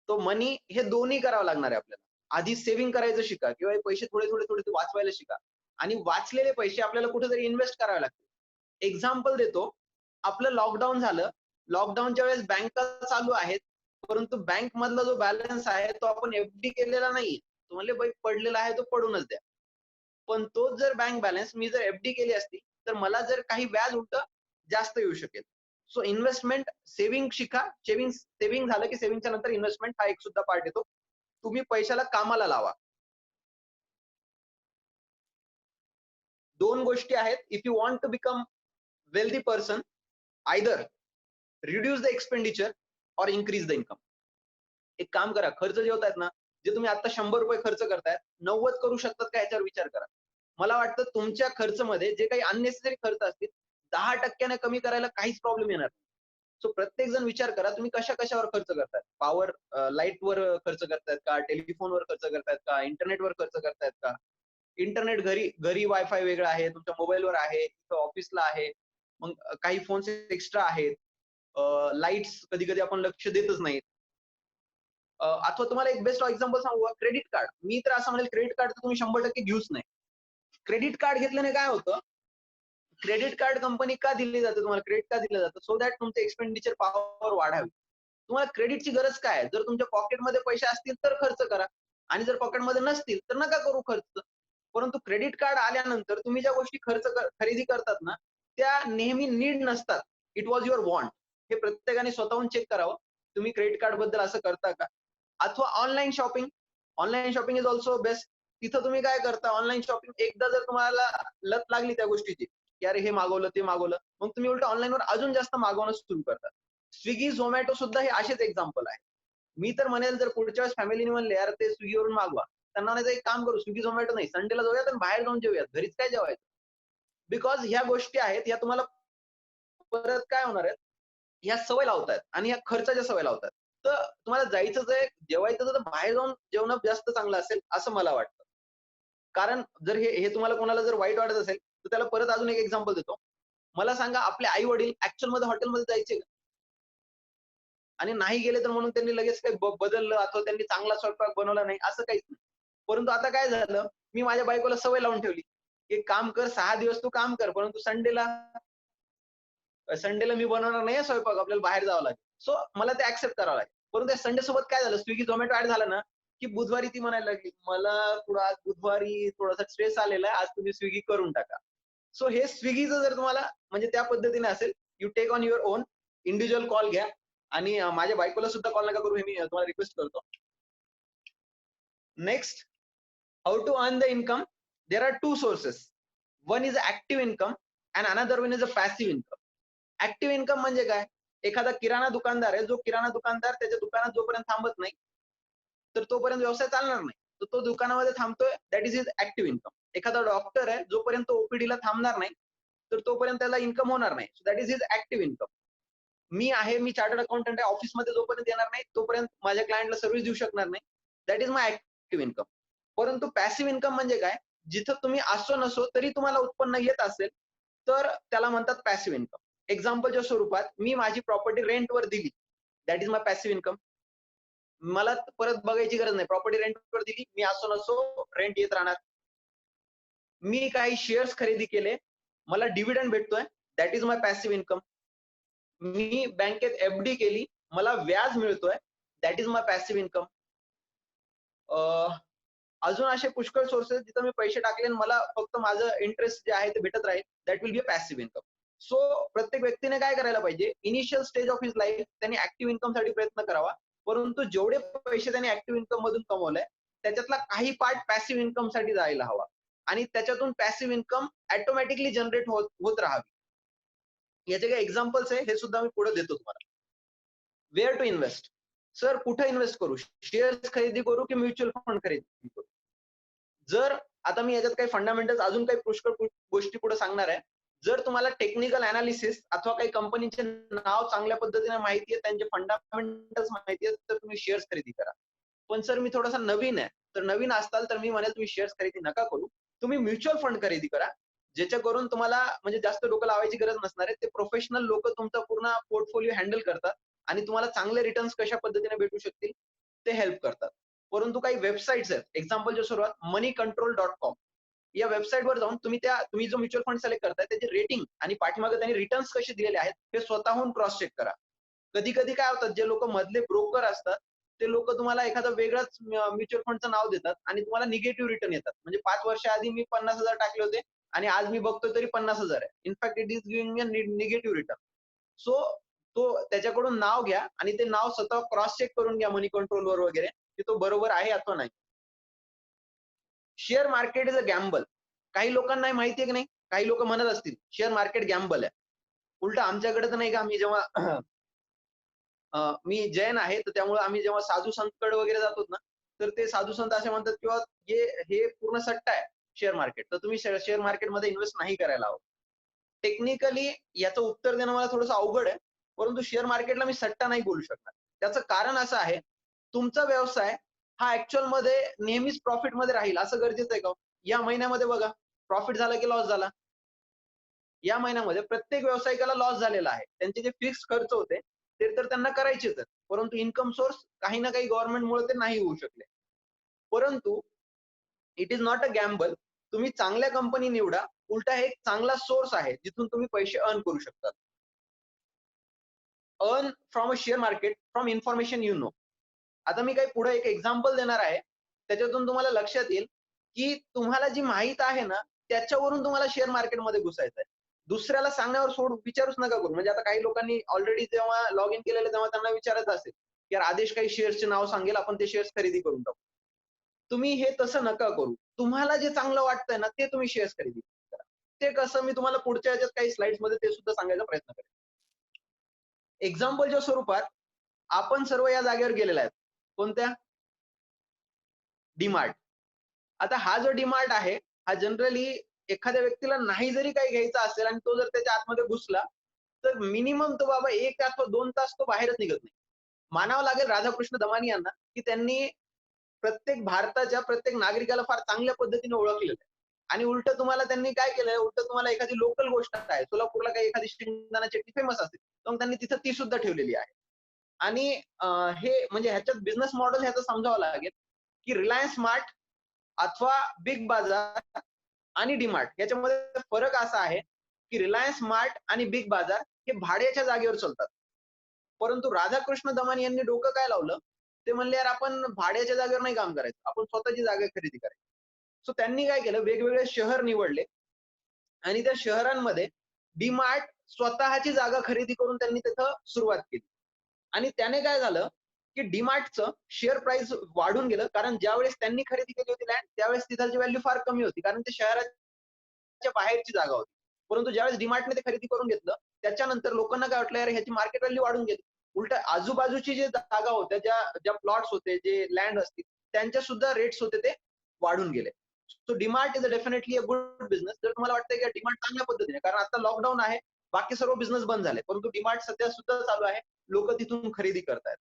[SPEAKER 1] तो मनी हे दोन्ही करावं लागणार आहे आपल्याला. आधी सेव्हिंग करायचं शिका किंवा हे पैसे थोडे वाचवायला शिका आणि वाचलेले पैसे आपल्याला कुठेतरी इन्व्हेस्ट करावे लागतील. एक्झाम्पल देतो. आपलं लॉकडाऊन झालं. लॉकडाऊनच्या वेळेस बँका चालू आहेत. परंतु बँक मधला जो बॅलन्स आहे तो आपण एफ-डी केलेला नाहीये. तो म्हणले बाई पडलेला आहे तो पडूनच द्या. पण तोच जर बँक बॅलन्स मी जर एफ-डी केली असती, तर मला जर काही व्याज उलटं जास्त येऊ शकेल. सो इन्व्हेस्टमेंट सेव्हिंग शिका. सेव्हिंग झालं की सेव्हिंगच्या नंतर इन्व्हेस्टमेंट हा एक सुद्धा पार्ट येतो. तुम्ही पैशाला कामाला लावा. 2 गोष्टी आहेत. If you want to become wealthy person, either reduce the expenditure or increase the income. एक काम करा, खर्च जे होतायत ना, जे तुम्ही आता ₹100 खर्च करताय, 90 करू शकतात का याच्यावर विचार करा. मला वाटतं तुमच्या खर्चमध्ये जे काही अननेसेसरी खर्च असतील, 10% कमी करायला काहीच प्रॉब्लेम येणार नाही. सो प्रत्येक जण विचार करा, तुम्ही कशावर खर्च करताय? पॉवर लाईटवर खर्च करतायत का? टेलिफोनवर खर्च करतायत का? इंटरनेटवर खर्च करतायत का? इंटरनेट घरी वायफाय वेगळा आहे, तुमच्या मोबाईलवर आहे, ऑफिसला आहे. मग काही फोन्स एक्स्ट्रा आहेत. लाईट्स कधी-कधी आपण लक्ष देतच नाहीत. अथवा तुम्हाला एक बेस्ट एक्झाम्पल सांगू का? Credit card. मी तर असं म्हणेल क्रेडिट कार्ड तर तुम्ही 100% घेऊच नाही. क्रेडिट कार्ड घेतल्याने काय होतं? क्रेडिट कार्ड कंपनी का दिली जाते तुम्हाला? क्रेडिट का दिलं जातं? सो दॅट तुमचं एक्सपेंडिचर पॉवर वाढावी. तुम्हाला क्रेडिटची गरज काय आहे? जर तुमच्या पॉकेटमध्ये पैसे असतील तर खर्च करा आणि जर पॉकेटमध्ये नसतील तर नका करू खर्च. परंतु क्रेडिट कार्ड आल्यानंतर तुम्ही ज्या गोष्टी खरेदी करतात ना, त्या नेहमी नीड नसतात. It was your want. हे प्रत्येकाने स्वतःहून चेक करावं. तुम्ही क्रेडिट कार्ड बद्दल असं करता का? अथवा online shopping. Online shopping is also best. तिथं तुम्ही काय करता, ऑनलाईन शॉपिंग एकदा जर तुम्हाला लत लागली त्या गोष्टीची, की अरे हे मागवलं, ते मागवलं, मग तुम्ही उलटं ऑनलाईनवर अजून जास्त मागवणं सुरू करता. स्विगी, झोमॅटो सुद्धा हे असेच एक्झाम्पल आहे. मी तर म्हणेल जर पुढच्या वेळेस फॅमिलीने म्हणले, "यार ते स्विगीवरून मागवा." त्यांना म्हणायचं एक काम करू, स्विगी झोमॅटो नाही, संडेला जाऊयात आणि बाहेर जाऊन जेऊयात, घरीच काय जेवायचं. बिकॉज ह्या गोष्टी आहेत, ह्या तुम्हाला परत काय होणार आहेत, ह्या सवय लावतायत आणि ह्या खर्चाच्या सवय लावतात. तर तुम्हाला जायचंच आहे, जेवायचं तर बाहेर जाऊन जेवणं जास्त चांगलं असेल, असं मला वाटतं. कारण जर हे हे तुम्हाला कोणाला जर वाईट वाटत असेल, तर त्याला परत अजून एक एक्झाम्पल देतो. मला सांगा आपले आई-वडील ॲक्चुअलमध्ये हॉटेलमध्ये जायचे का? आणि नाही गेले तर म्हणून त्यांनी लगेच काही बदललं अथवा त्यांनी चांगला स्वयंपाक बनवला नाही, असं काहीच नाही. परंतु आता काय झालं, मी माझ्या बायकोला सवय लावून ठेवली. एक काम कर 6 दिवस तू काम कर, परंतु संडेला मी बनवणार नाहीये स्वयंपाक, आपल्याला बाहेर जावं लागेल. सो मला ते ॲक्सेप्ट करावं लागेल. परंतु त्या संडे सोबत काय झालं, Swiggy, Zomato ॲड झालं ना, की बुधवारी ती म्हणायला लागली, "मला थोडं आज बुधवारी थोडासा स्ट्रेस आलेला आहे, आज तुम्ही Swiggy करून टाका." सो हे Swiggyचं जर तुम्हाला म्हणजे त्या पद्धतीने असेल, you take on your own, individual call घ्या आणि माझ्या बायकोला सुद्धा कॉल नका करू, हे मी तुम्हाला रिक्वेस्ट करतो. Next, how to earn the income. There are 2 sources. One is active income and another one is a passive income. Active income म्हणजे काय? एखादा किराणा दुकानदार आहे, जो किराणा दुकानदार त्याच्या दुकानात जोपर्यंत थांबत नाही, तर तोपर्यंत व्यवसाय चालणार नाही. तर तो दुकानामध्ये थांबतोय, that is his active income. एखादा डॉक्टर आहे, जोपर्यंत ओपीडीला थांबणार नाही, तर तोपर्यंत त्याला इन्कम होणार नाही. So that is his active income. मी आहे, मी चार्टर्ड अकाउंटंट आहे, ऑफिसमध्ये जोपर्यंत येणार नाही, तोपर्यंत माझ्या क्लायंटला सर्व्हिस देऊ शकणार नाही. That is my active income. परंतु पॅसिव्ह इन्कम म्हणजे काय? जिथं तुम्ही असो नसो तरी तुम्हाला उत्पन्न येत असेल, तर त्याला म्हणतात पॅसिव्ह इन्कम. एक्झाम्पलच्या स्वरूपात मी माझी प्रॉपर्टी रेंटवर दिली. That is my passive income. मला परत बघायची गरज नाही. प्रॉपर्टी रेंटवर दिली, मी असो नसो रेंट येत राहणार. मी काही शेअर्स खरेदी केले, मला डिव्हिडंड भेटतोय, that is my passive income. मी बँकेत एफ-डी केली, मला व्याज मिळतोय, that is my passive income. अजून असे पुष्कळ सोर्सेस जिथं मी पैसे टाकले आणि मला फक्त माझं इंटरेस्ट जे आहे ते भेटत राहील, that will be a passive income. So प्रत्येक व्यक्तीने काय करायला पाहिजे, initial stage of his life त्यांनी ऍक्टिव्ह इन्कम साठी प्रयत्न करावा. परंतु जेवढे पैसे त्यांनी ऍक्टिव्ह इन्कम मधून कमवले, त्याच्यातला काही पार्ट पॅसिव्ह इन्कम साठी जायला हवा आणि त्याच्यातून पॅसिव्ह इन्कम ऑटोमॅटिकली जनरेट होत राहावी. याचे काही एक्झाम्पल्स आहे, हे सुद्धा मी पुढे देतो तुम्हाला. Where to invest. सर कुठे इन्व्हेस्ट करू? शेअर्स खरेदी करू की म्युच्युअल फंड खरेदी करू? जर आता मी याच्यात काही फंडामेंटल्स अजून काही पुष्कळ गोष्टी पुढे सांगणार आहे. जर तुम्हाला टेक्निकल अनालिसिस अथवा काही कंपनीचे नाव चांगल्या पद्धतीने माहिती आहे, त्यांचे फंडामेंटल्स माहिती आहेत, तर तुम्ही शेअर्स खरेदी करा. पण सर मी थोडासा नवीन आहे, तर नवीन असताल तर मी म्हणेल तुम्ही शेअर्स खरेदी नका करू. तुम्ही म्युच्युअल फंड खरेदी करा. ज्याच्याकरून तुम्हाला म्हणजे जास्त डोकं लावायची गरज नसणार आहे. ते प्रोफेशनल लोकं तुमचा पूर्ण पोर्टफोलिओ हँडल करतात आणि तुम्हाला चांगले रिटर्न्स कशा पद्धतीने भेटू शकतील, ते हेल्प करतात. परंतु काही वेबसाईट्स आहेत. एक्झाम्पलच्या सुरुवात moneycontrol.com. या वेबसाईटवर जाऊन तुम्ही जो म्युच्युअल फंड सिलेक्ट करताय त्याची रेटिंग आणि पाठीमागे त्यांनी रिटर्न्स कसे दिलेले आहेत, हे स्वतःहून क्रॉस चेक करा. कधी-कधी काय होतात, जे लोकं मधले ब्रोकर असतात, ते लोकं तुम्हाला एखादं वेगळंच म्युच्युअल फंडचं नाव देतात आणि तुम्हाला निगेटिव्ह रिटर्न येतात. म्हणजे 5 वर्षाआधी मी 50,000 टाकले होते आणि आज मी बघतोय तरी 50,000 आहे. In fact it is giving me a negative return. So तो त्याच्याकडून नाव घ्या आणि ते नाव स्वतः क्रॉस चेक करून घ्या मनी कंट्रोलवर वगैरे, की तो बरोबर आहे अथवा नाही. Share market is a gamble. काही लोकांना हे माहिती आहे की नाही? काही लोक म्हणत असतील, शेअर मार्केट गॅम्बल आहे. उलटं आमच्याकडे तर नाही का, आम्ही जेव्हा मी जैन आहे, तर त्यामुळे आम्ही जेव्हा साधू संतकडे वगैरे जातो ना, तर ते साधू संत असे म्हणतात किंवा हे पूर्ण सट्टा आहे शेअर मार्केट. तर तुम्ही शेअर मार्केटमध्ये इन्व्हेस्ट नाही करायला हवं. टेक्निकली याचं उत्तर देणं मला थोडंसं अवघड आहे. परंतु शेअर मार्केटला मी सट्टा नाही बोलू शकणार. त्याचं कारण असं आहे, तुमचा व्यवसाय हा ॲक्चुअलमध्ये नेहमीच प्रॉफिटमध्ये राहील असं गरजेचं आहे का हो? या महिन्यामध्ये बघा, प्रॉफिट झाला की लॉस झाला. या महिन्यामध्ये प्रत्येक व्यावसायिकाला लॉस झालेला आहे. त्यांचे जे फिक्स्ड खर्च होते, ते तर त्यांना करायचेच आहेत. परंतु इन्कम सोर्स काही ना काही गव्हर्नमेंटमुळे ते नाही होऊ शकले. परंतु it is not a gamble. तुम्ही चांगल्या कंपनी निवडा. उलटा हे एक चांगला सोर्स आहे, जिथून तुम्ही पैसे अर्न करू शकता. Earn from a share market from information you know. आता मी काही पुढे एक एक्झाम्पल देणार आहे. त्याच्यातून तुम्हाला लक्षात येईल, की तुम्हाला जी माहीत आहे ना, त्याच्यावरून तुम्हाला शेअर मार्केटमध्ये घुसायचं आहे. दुसऱ्याला सांगण्यावर विचारूच नका करू. म्हणजे आता काही लोकांनी ऑलरेडी जेव्हा लॉग इन केलेलं तेव्हा त्यांना विचारायचं असेल, की यार आदेश काही शेअर्सचे नाव सांगेल, आपण ते शेअर्स खरेदी करून टाकू. तुम्ही हे तसं नका करू. तुम्हाला जे चांगलं वाटतंय ना, ते तुम्ही शेअर्स खरेदी करा. ते कसं मी तुम्हाला पुढच्या ह्याच्यात काही स्लाइड्समध्ये ते सुद्धा सांगायचा प्रयत्न करेन. एक्झाम्पलच्या स्वरूपात आपण सर्व या जागेवर गेलेला आहेत. कोणत्या? डी-मार्ट. आता हा जो डीमार्ट आहे, हा जनरली एखाद्या व्यक्तीला नाही जरी काही घ्यायचं असेल आणि तो जर त्याच्या आतमध्ये घुसला, तर मिनिमम तो बाबा 1 अथवा 2 तास तो बाहेरच निघत नाही. मानावं लागेल राधाकृष्ण दमानी यांना, की त्यांनी प्रत्येक भारताच्या प्रत्येक नागरिकाला फार चांगल्या पद्धतीने ओळखलेलं आहे. आणि उलटं तुम्हाला त्यांनी काय केलंय, उलटं तुम्हाला एखादी लोकल गोष्ट आहे, सोलापूरला काही एखादी शेंगदाणा चटणी फेमस असेल, तर मग त्यांनी तिथं ती सुद्धा ठेवलेली आहे. आणि हे म्हणजे ह्याच्यात बिझनेस मॉडेल ह्याचं समजावं लागेल, की रिलायन्स स्मार्ट अथवा बिग बाजार आणि डीमार्ट याच्यामध्ये फरक असा आहे, की रिलायन्स स्मार्ट आणि बिग बाजार हे भाड्याच्या जागेवर चालतात. परंतु राधाकृष्ण दमानी यांनी डोकं काय लावलं, ते म्हणले यार आपण भाड्याच्या जागेवर नाही काम करायचं, आपण स्वतःची जागा खरेदी करायची. सो त्यांनी काय केलं, वेगवेगळे शहर निवडले आणि त्या शहरांमध्ये डीमार्ट स्वतःची जागा खरेदी करून त्यांनी तिथं सुरुवात केली. आणि त्याने काय झालं, की डीमार्टचं शेअर प्राइस वाढून गेलं. कारण ज्यावेळेस त्यांनी खरेदी केली होती लँड, त्यावेळेस तिथलची व्हॅल्यू फार कमी होती. कारण ते शहराच्या बाहेरची जागा होती. परंतु ज्यावेळेस डीमार्टने ते खरेदी करून घेतलं, त्याच्यानंतर लोकांना काय वाटलं, "यार ह्याची मार्केट व्हॅल्यू वाढून गेली." उलटं आजूबाजूची जी जागा होत्या, ज्या ज्या प्लॉट्स होते, जे लँड असतील, त्यांचे सुद्धा रेट्स होते ते वाढून गेले. So DMart is definitely a good business. जर तुम्हाला वाटतंय की डीमार्ट चांगल्या पद्धतीने, कारण आता लॉकडाऊन आहे, बाकी सर्व बिझनेस बंद झाले. परंतु डीमार्ट सध्या सुद्धा चालू आहे. लोकं तिथून खरेदी करतायत.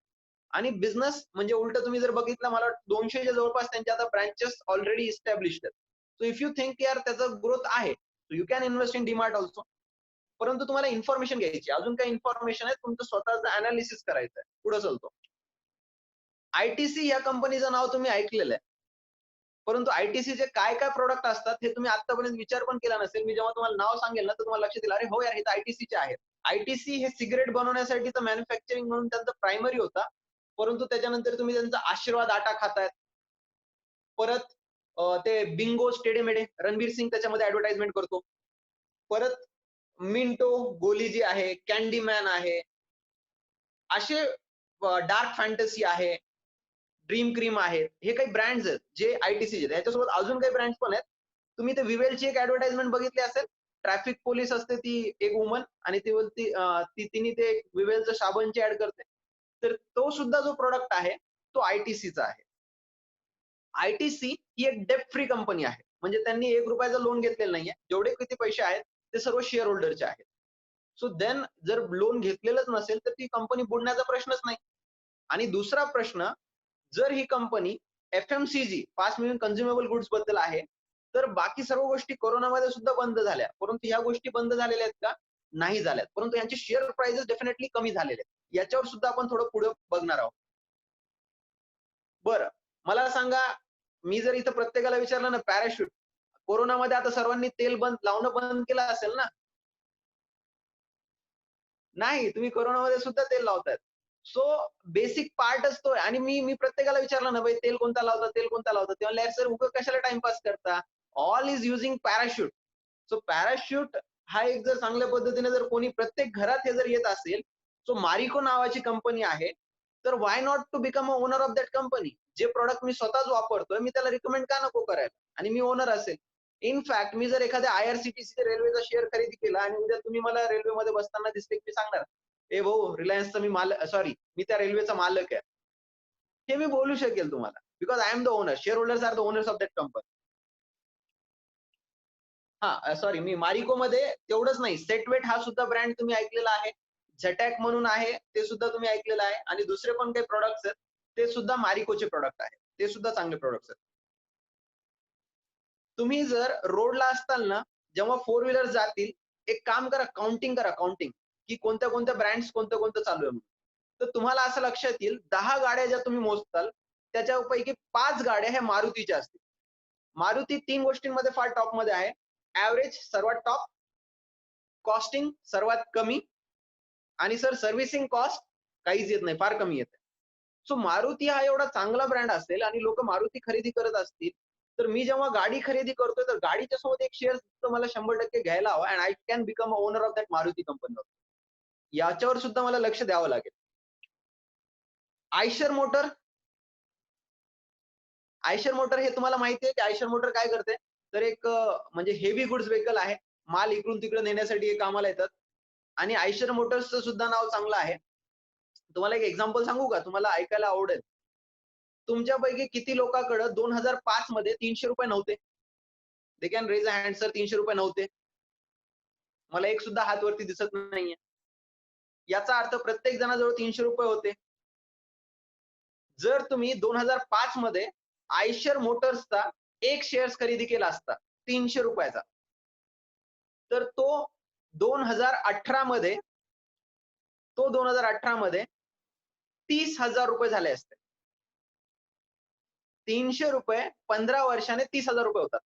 [SPEAKER 1] आणि बिझनेस म्हणजे उलटं तुम्ही जर बघितलं, मला वाटतं 200च्या जवळपास त्यांच्या आता ब्रांचेस ऑलरेडी इस्टॅब्लिश्ड आहेत. सो इफ यू थिंक यार त्याचा ग्रोथ आहे, so you can invest in DMart also. परंतु तुम्हाला इन्फॉर्मेशन घ्यायची. अजून काही इन्फॉर्मेशन आहे, तुमचं स्वतःचं अनालिसिस करायचं आहे. पुढे चालतो. आयटीसी या कंपनीचं नाव तुम्ही ऐकलेलं आहे. परंतु आयटीसीचे काय-काय प्रॉडक्ट असतात हे तुम्ही आत्तापर्यंत विचार पण केला नसेल. मी जेव्हा तुम्हाला नाव सांगेल ना, तर तुम्हाला लक्षात येईल, "अरे हो यार, हे तर आयटीसीचे आहेत." आयटीसी हे सिगारेट बनवण्यासाठीचं मॅन्युफॅक्चरिंग म्हणून त्यांचा प्रायमरी होता. परंतु त्याच्यानंतर तुम्ही त्यांचा आशीर्वाद आटा खातायत. परत ते बिंगो स्टेडियम आहे, रणवीर सिंग त्याच्यामध्ये ॲडव्हर्टाइजमेंट करतो. परत मिंटो, गोली जी आहे, कँडीमॅन आहे, असे डार्क फॅन्टसी आहे, ड्रीम क्रीम आहेत. हे काही ब्रँड्स आहेत, जे आयटीसीचे आहेत. याच्यासोबत अजून काही ब्रँड्स पण आहेत. तुम्ही ते विवेलची एक ॲडव्हर्टाइजमेंट बघितली असेल. ट्रॅफिक पोलीस असते ती एक वुमन आणि ती बोलती तिने ते विवेलचं साबणची ॲड करते. तर तो सुद्धा जो प्रॉडक्ट आहे, तो आयटीसीचा आहे. आयटीसी ही एक डेब्ट फ्री कंपनी आहे. म्हणजे त्यांनी ₹1 लोन घेतलेलं नाहीये. जेवढे किती पैसे आहेत, ते सर्व शेअर होल्डरचे आहेत. सो देन जर लोन घेतलेलंच नसेल, तर ती कंपनी बुडण्याचा प्रश्नच नाही. आणि दुसरा प्रश्न, जर ही company FMCG fast moving consumable goods बद्दल आहे, तर बाकी सर्व गोष्टी कोरोनामध्ये सुद्धा बंद झाल्या. परंतु ह्या गोष्टी बंद झालेल्या आहेत का? नाही झाल्यात. परंतु यांचे शेअर प्राइसेस डेफिनेटली कमी झालेले आहेत. याच्यावर सुद्धा आपण थोडं पुढे बघणार आहोत. बरं, मला सांगा, मी जर इथं प्रत्येकाला विचारलं ना पॅराशूट, कोरोनामध्ये आता सर्वांनी तेल लावणं बंद केलं असेल ना? नाही, तुम्ही कोरोनामध्ये सुद्धा तेल लावतायत. सो बेसिक पार्टच तो आहे. आणि मी मी प्रत्येकाला विचारलं ना, "भाई तेल कोणता लावता? तेल कोणता लावता?" ते म्हणले, "सर उगाच कशाला टाईमपास करता? All is using parachute." So parachute हा एक जर चांगल्या पद्धतीने जर कोणी प्रत्येक घरात हे जर येत असेल, सो मारिको नावाची कंपनी आहे. तर why not to become a owner of that company? जे प्रॉडक्ट मी स्वतःच वापरतोय, मी त्याला रिकमेंड का नको करायला? आणि मी ओनर असेल. इन फॅक्ट मी जर एखाद्या आयआरसीटीसी रेल्वेचा शेअर खरेदी केला आणि उद्या तुम्ही मला रेल्वेमध्ये बसताना दिसले, की मी सांगणार, "ए भाऊ, रिलायन्सचा मी सॉरी, मी त्या रेल्वेचा मालक आहे." हे मी बोलू शकेल तुम्हाला. Because I am the owner. Share holders are the owners of that company. हां, सॉरी, मी मारिकोमध्ये तेवढंच नाही, सेटवेट हा सुद्धा ब्रँड तुम्ही ऐकलेला आहे. झटॅक म्हणून आहे, ते सुद्धा तुम्ही ऐकलेलं आहे आणि दुसरे पण काही प्रॉडक्ट्स आहेत, ते सुद्धा मारिकोचे प्रॉडक्ट आहेत. ते सुद्धा चांगले प्रॉडक्ट्स आहेत. तुम्ही जर रोडला असताल ना, जेव्हा फोर व्हीलर जातील, एक काम करा, काउंटिंग करा, काउंटिंग, की कोणत्या-कोणत्या ब्रँड्स कोणतं-कोणतं चालू आहे म्हणून. तर तुम्हाला असं लक्षात येईल, 10 गाड्या ज्या तुम्ही मोजताल, त्याच्यापैकी 5 गाड्या ह्या मारुतीच्या असतील. मारुती 3 गोष्टींमध्ये फार टॉपमध्ये आहे. एव्हरेज सर्वात टॉप, कॉस्टिंग सर्वात कमी आणि सर सर्व्हिसिंग कॉस्ट काहीच येत नाही, फार कमी येते. सो मारुती हा एवढा चांगला ब्रँड असेल आणि लोकं मारुती खरेदी करत असतील, तर मी जेव्हा गाडी खरेदी करतोय, तर गाडीच्या सोबत एक शेअर मला 100% घ्यायला हवा and I can become a owner of that Maruti company. याच्यावर सुद्धा मला लक्ष द्यावं लागेल. आयशर मोटर, आयशर मोटर हे तुम्हाला माहिती आहे, की आयशर मोटर काय करते? तर एक म्हणजे हेवी गुड्स व्हेइकल आहे. माल इकडून-तिकडे नेण्यासाठी हे कामाला येतात आणि आयशर मोटर्सचं सुद्धा नाव चांगलं आहे. तुम्हाला एक एक्झाम्पल सांगू का? तुम्हाला ऐकायला आवडेल. तुमच्यापैकी किती लोकांकडे 2005 मध्ये 300 रुपये नव्हते? They can raise a hand, sir 300 रुपये नव्हते. मला एक सुद्धा हात वरती दिसत नाहीये. याचा अर्थ प्रत्येक जणाजवळ 300 रुपये होते. जर तुम्ही 2005 मध्ये आयशर मोटर्सचा एक शेअर्स खरेदी केला असता 300 रुपयाचा, तर तो 2018 मध्ये 30,000 रुपये झाले असते. 300 रुपये 15 वर्षाने 30,000 रुपये होतात.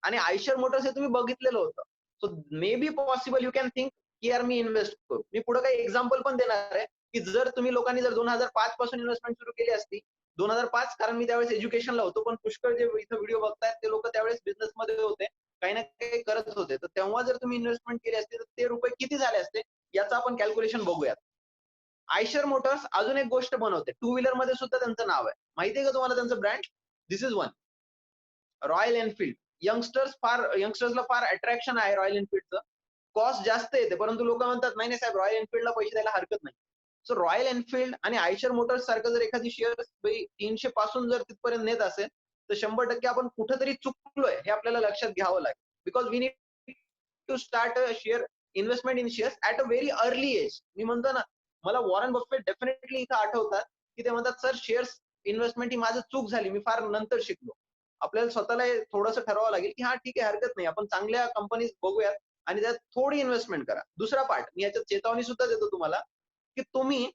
[SPEAKER 1] आणि आयशर मोटर्स हे तुम्ही बघितलेलं होतं. So may be possible you can think की यार मी इन्व्हेस्ट करू. मी पुढे काही एक्झाम्पल पण देणार आहे, की जर तुम्ही लोकांनी जर 2005 पासून इन्व्हेस्टमेंट सुरू केली असती, 2005 कारण मी त्यावेळेस एज्युकेशनला होतो, पण पुष्कळ जे इथं व्हिडिओ बघतायत ते लोक त्यावेळेस बिझनेसमध्ये होते, काही ना काही करत होते. तर तेव्हा जर तुम्ही इन्व्हेस्टमेंट केली असती, तर ते रुपये किती झाले असते याचं आपण कॅल्क्युलेशन बघूयात. आयशर मोटर्स अजून एक गोष्ट बनवते. टू व्हीलर मध्ये सुद्धा त्यांचं नाव आहे. माहितीये का तुम्हाला त्यांचं brand? This is one. Royal Enfield. यंगस्टर्सला फार अट्रॅक्शन आहे रॉयल एनफील्डचं. कॉस्ट जास्त येते, परंतु लोक म्हणतात नाही नाही साहेब, रॉयल एनफील्डला पैसे द्यायला हरकत नाही. सो रॉयल एनफील्ड आणि आयशर मोटर्स सारखं जर एखादी शेअर 300 पासून जर तिथपर्यंत नेत असेल, तर 100% आपण कुठेतरी चुकलोय हे आपल्याला लक्षात घ्यावं लागेल. Because we need to start a share investment in shares at a very early age. मी म्हणतो ना, मला वॉरन बफेट डेफिनेटली इथं आठवतात, की ते म्हणतात सर शेअर्स इन्व्हेस्टमेंट ही माझं चूक झाली, मी फार नंतर शिकलो. आपल्याला स्वतःला थोडंसं ठरवावं लागेल, की हा ठीक आहे, हरकत नाही, आपण चांगल्या कंपनीज बघूयात आणि त्यात थोडी इन्व्हेस्टमेंट करा. दुसरा पार्ट मी याच्यात चेतावणी सुद्धा देतो तुम्हाला, की तुम्ही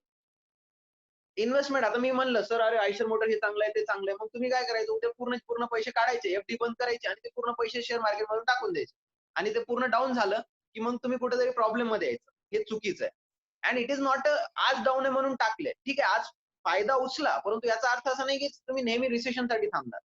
[SPEAKER 1] इन्व्हेस्टमेंट, आता मी म्हणलं सर अरे आयशर मोटर हे चांगलं आहे, ते चांगलं आहे, मग तुम्ही काय करायचं, उद्या पूर्ण पैसे काढायचे, एफडी बंद करायचे आणि ते पूर्ण पैसे शेअर मार्केटमधून टाकून द्यायचे. आणि ते पूर्ण डाऊन झालं की मग तुम्ही कुठेतरी प्रॉब्लेम मध्ये यायचं. हे चुकीचं आहे. अँड इट इज नॉट आज डाऊन आहे म्हणून टाकले, ठीक आहे, आज फायदा उचला, परंतु याचा अर्थ असा नाही की तुम्ही नेहमी रिसेशनसाठी थांबणार.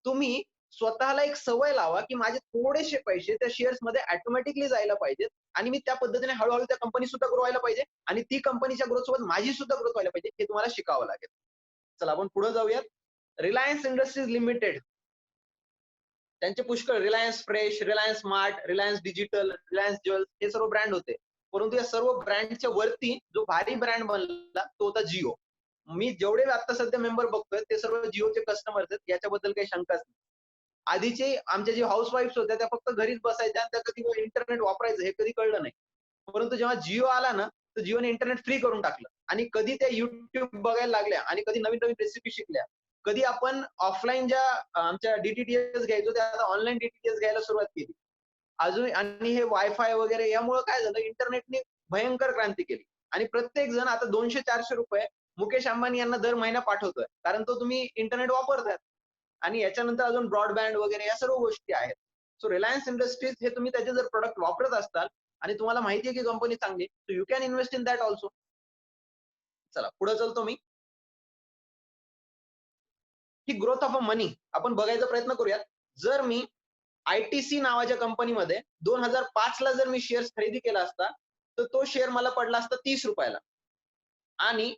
[SPEAKER 1] तुम्ही स्वतःला एक सवय लावा, की माझे थोडेसे पैसे त्या शेअर्स मध्ये ऑटोमॅटिकली जायला पाहिजेत आणि मी त्या पद्धतीने हळूहळू त्या कंपनी सुद्धा ग्रो व्हायला पाहिजे आणि ती कंपनीच्या ग्रोथ सोबत माझी सुद्धा ग्रोथ व्हायला पाहिजे, हे तुम्हाला शिकावं लागेल. चला आपण पुढे जाऊयात. रिलायन्स इंडस्ट्रीज लिमिटेड, त्यांचे पुष्कळ Reliance Fresh, Reliance smart, Reliance digital, Reliance jewels हे सर्व ब्रँड होते. परंतु या सर्व ब्रँडच्या वरती जो भारी ब्रँड बनला तो होता जिओ. मी जेवढे आता सध्या मेंबर बघतोय ते सर्व जिओचे कस्टमर्स आहेत, याच्याबद्दल काही शंकाच नाही. आधीचे आमच्या जे हाऊस वाईफ्स होत्या त्या फक्त घरीच बसायच्या आणि त्या कधी इंटरनेट वापरायचं हे कधी कळलं नाही. परंतु जेव्हा जिओ आला ना, तर जिओने इंटरनेट फ्री करून टाकलं आणि कधी त्या युट्यूब बघायला लागल्या आणि कधी नवीन नवीन रेसिपी शिकल्या. कधी आपण ऑफलाईन ज्या आमच्या डीटीटीएस घ्यायचो त्या आता ऑनलाईन डीटीटीएस घ्यायला सुरुवात केली. अजून आणि हे वायफाय वगैरे यामुळे काय झालं, इंटरनेटने भयंकर क्रांती केली आणि प्रत्येक जण आता 200-400 रुपये मुकेश अंबानी यांना दर महिना पाठवतोय, कारण तो तुम्ही इंटरनेट वापरताय. आणि याच्यानंतर अजून ब्रॉडबँड वगैरे या सर्व गोष्टी आहेत. सो रिलायन्स इंडस्ट्रीज हे तुम्ही त्याचे जर प्रोडक्ट वापरत असताल आणि तुम्हाला माहिती आहे की कंपनी चांगली, so you can invest in that also. चला पुढे चलतो मी. ही ग्रोथ ऑफ अ मनी आपण बघायचा प्रयत्न करूयात. जर मी आयटीसी नावाच्या कंपनीमध्ये 2005 ला जर मी शेअर्स खरेदी केला असता, तर तो शेअर मला पडला असता 30 रुपयाला. आणि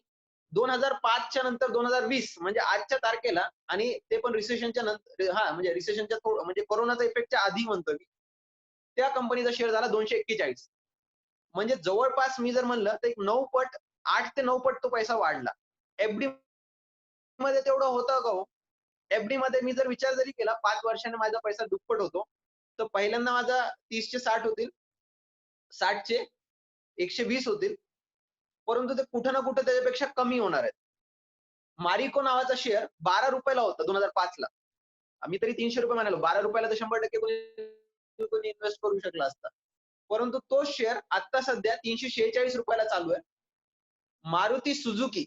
[SPEAKER 1] 2005 च्या नंतर 2020 म्हणजे आजच्या तारखेला, आणि ते पण रिसेशनच्या नंतर, म्हणजे रिसेशनच्या म्हणजे कोरोनाचा इफेक्टच्या आधी म्हणतो मी, त्या कंपनीचा शेअर झाला 241. म्हणजे जवळपास मी जर म्हणलं तर एक 9 पट, 8 ते 9 पट तो पैसा वाढला. एफडी मध्ये तेवढं होतं का हो? एफडी मध्ये मी जर विचार जरी केला 5 वर्षाने माझा पैसा दुप्पट होतो, तर पहिल्यांदा माझा 30 चे 60 होतील, 60 चे 120 होतील, परंतु ते कुठं ना कुठं त्याच्यापेक्षा कमी होणार आहेत. मारिको नावाचा शेअर 12 रुपयाला होता 2005 ला. आम्ही तरी 300 रुपये म्हणालो, 12 रुपयाला तर 100% कोणी इन्व्हेस्ट करू शकला असता. परंतु तो शेअर आता सध्या 346 रुपयाला चालू आहे. मारुती सुझुकी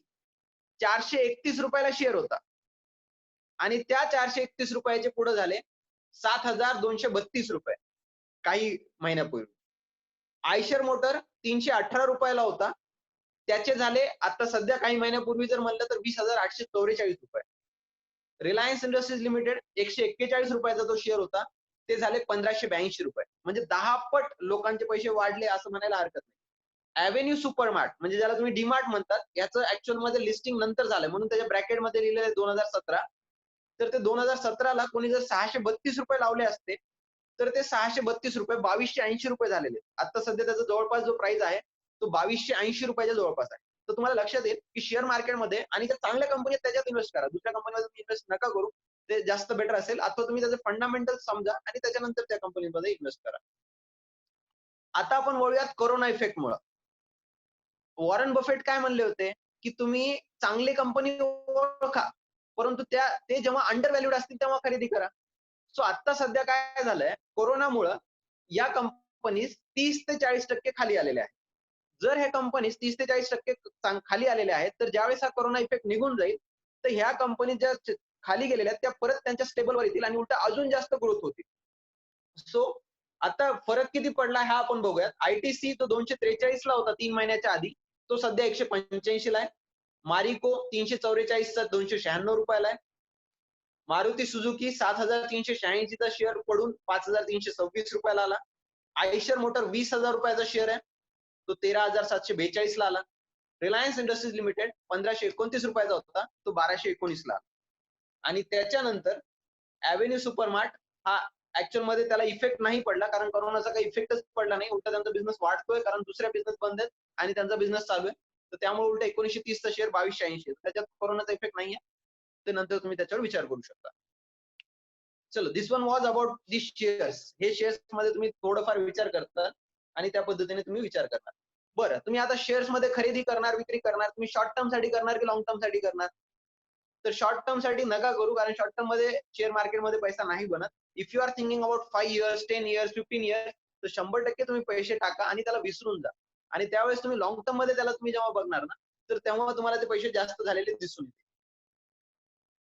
[SPEAKER 1] 431 रुपयाला शेअर होता आणि त्या 431 रुपयाचे पुढे झाले 7,232 रुपये काही महिन्यापूर्वी. आयशर मोटर 318 रुपयाला होता, त्याचे झाले आता सध्या काही महिन्यापूर्वी जर म्हणलं तर 20,844 रुपये. रिलायन्स इंडस्ट्रीज लिमिटेड 141 रुपयाचा जो शेअर होता, ते झाले 1,582 रुपये. म्हणजे 10 पट लोकांचे पैसे वाढले असं म्हणायला हरकत नाही. अॅव्हेन्यू सुपरमार्ट म्हणजे ज्याला तुम्ही डीमार्ट म्हणतात, याचं ऍक्च्युअल मध्ये लिस्टिंग नंतर झालं म्हणून त्याच्या ब्रॅकेटमध्ये लिहिलेलं आहे 2017. तर ते 2017 ला कोणी जर 632 रुपये लावले असते, तर ते 632 रुपये 2280 रुपये झालेले. आता सध्या त्याचा जवळपास जो प्राइस आहे तो 2280 रुपयाच्या जवळपास आहे. तर तुम्हाला लक्षात येईल की शेअर मार्केटमध्ये आणि ज्या चांगल्या कंपनी आहेत त्याच्यात इन्व्हेस्ट करा. दुसऱ्या कंपनीमध्ये तुम्ही इन्व्हेस्ट नका करू. ते जास्त बेटर असेल. अथवा तुम्ही त्याचे फंडामेंटल्स समजा आणि त्याच्यानंतर त्या कंपनीमध्ये इन्व्हेस्ट करा. आता आपण वळूयात कोरोना इफेक्टमुळं. वॉरन बफेट काय म्हणले होते, की तुम्ही चांगली कंपनी ओळखा, परंतु ते जेव्हा अंडर व्हॅल्यूड असतील तेव्हा खरेदी करा. सो आता सध्या काय झालंय, कोरोनामुळं या कंपनीज 30 ते 40% खाली आलेल्या आहेत. जर ह्या कंपनीज 30 ते 40% खाली आलेल्या आहेत, तर ज्यावेळेस हा कोरोना इफेक्ट निघून जाईल, तर ह्या कंपनी ज्या खाली गेलेल्या आहेत, त्या परत त्यांच्या स्टेबलवर येतील आणि उलट अजून जास्त ग्रोथ होतील. सो आता फरक किती पडला हा आपण बघूयात. आयटीसी तो 243 ला होता 3 महिन्याच्या आधी. तो सध्या 185 ला आहे. मारिको 344 चा 296 रुपयाला आहे. मारुती सुझुकी 7,386 चा शेअर पडून 5,326 रुपयाला आला. आयशर मोटर 20,000 रुपयाचा शेअर आहे. तो 13,742 ला आला. रिलायन्स इंडस्ट्रीज लिमिटेड 1,529 रुपयाचा होता. तो 1,219 ला आला. आणि त्याच्यानंतर अॅव्हेन्यू सुपरमार्ट हा ऍक्च्युअल मध्ये त्याला इफेक्ट नाही पडला, कारण कोरोनाचा काही इफेक्टच पडला नाही. उलट त्यांचा बिझनेस वाढतोय, कारण दुसऱ्या बिझनेस बंद आहेत आणि त्यांचा बिझनेस चालू आहे. तर त्यामुळे उलट 1930 चा शेअर 2280, त्याच्यात कोरोनाचा इफेक्ट नाहीये. ते नंतर तुम्ही त्याच्यावर विचार करू शकता. चलो, this one was about this shares. हे शेअर्स मध्ये तुम्ही थोडंफार विचार करता आणि त्या पद्धतीने तुम्ही विचार करणार. बरं, तुम्ही आता शेअर्स मध्ये खरेदी करणार, विक्री करणार, तुम्ही शॉर्ट टर्म साठी करणार की लॉंग टर्म साठी करणार? तर शॉर्ट टर्म साठी नका करू, कारण शॉर्ट टर्म मध्ये शेअर मार्केटमध्ये पैसा नाही बनत. If you are thinking about 5 years, 10 years, 15 years, तर 100% तुम्ही पैसे टाका आणि त्याला विसरून जा. आणि त्यावेळेस तुम्ही लॉंग टर्म मध्ये त्याला तुम्ही जेव्हा बघणार ना, तर तेव्हा तुम्हाला ते पैसे जास्त झालेले दिसून येतील.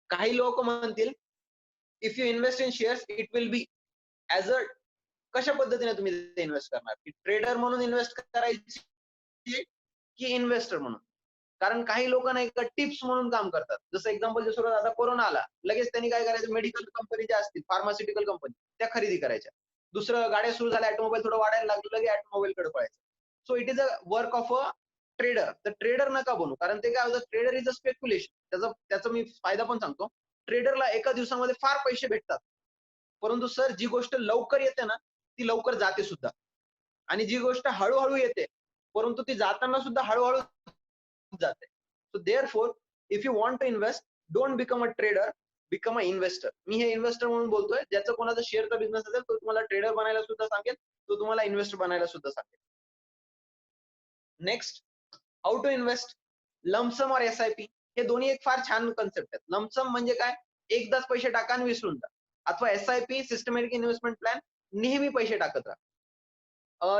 [SPEAKER 1] काही लोक म्हणतील, if you invest in shares it will B as a, कशा पद्धतीने तुम्ही ते इन्व्हेस्ट करणार, की ट्रेडर म्हणून इन्व्हेस्ट करायची की इन्व्हेस्टर म्हणून? कारण काही लोक नाही का टिप्स म्हणून काम करतात. जसं एक्झाम्पल जसं आता कोरोना आला, लगेच त्यांनी काय करायचं, मेडिकल कंपनी ज्या असतील, फार्मास्युटिकल कंपनी, त्या खरेदी करायच्या. दुसरं गाड्या सुरू झाल्या, ऑटोमोबाईल थोडं वाढायला लागलं, लगेच ऑटोमोबाईल कडे पळायचं. So it is a work of a trader. तर ट्रेडर नका बनू, कारण ते काय होतं, ट्रेडर इज अ स्पेक्युलेशन. त्याचा मी फायदा पण सांगतो. ट्रेडरला एका दिवसामध्ये फार पैसे भेटतात, परंतु सर जी गोष्ट लवकर येते ना, ती लवकर जाते सुद्धा. आणि जी गोष्ट हळूहळू येते, परंतु ती जाताना सुद्धा हळूहळू जाते. So therefore if you want to invest, don't become a trader, become a investor. मी हे इन्व्हेस्टर म्हणून बोलतोय. ज्याचा कोणाचा शेअरचा बिझनेस असेल, तो तुम्हाला ट्रेडर बनायला सुद्धा सांगेल, तो तुम्हाला इन्व्हेस्टर बनायला सुद्धा सांगेल. Next, how to invest, lumpsum or SIP. हे दोन्ही एक फार छान कन्सेप्ट आहेत. लमसम म्हणजे काय, एकदाच पैसे टाका आणि विसरून जा. अथवा एसआयपी, सिस्टमॅटिक इन्व्हेस्टमेंट प्लॅन, नेहमी पैसे टाकत राहा.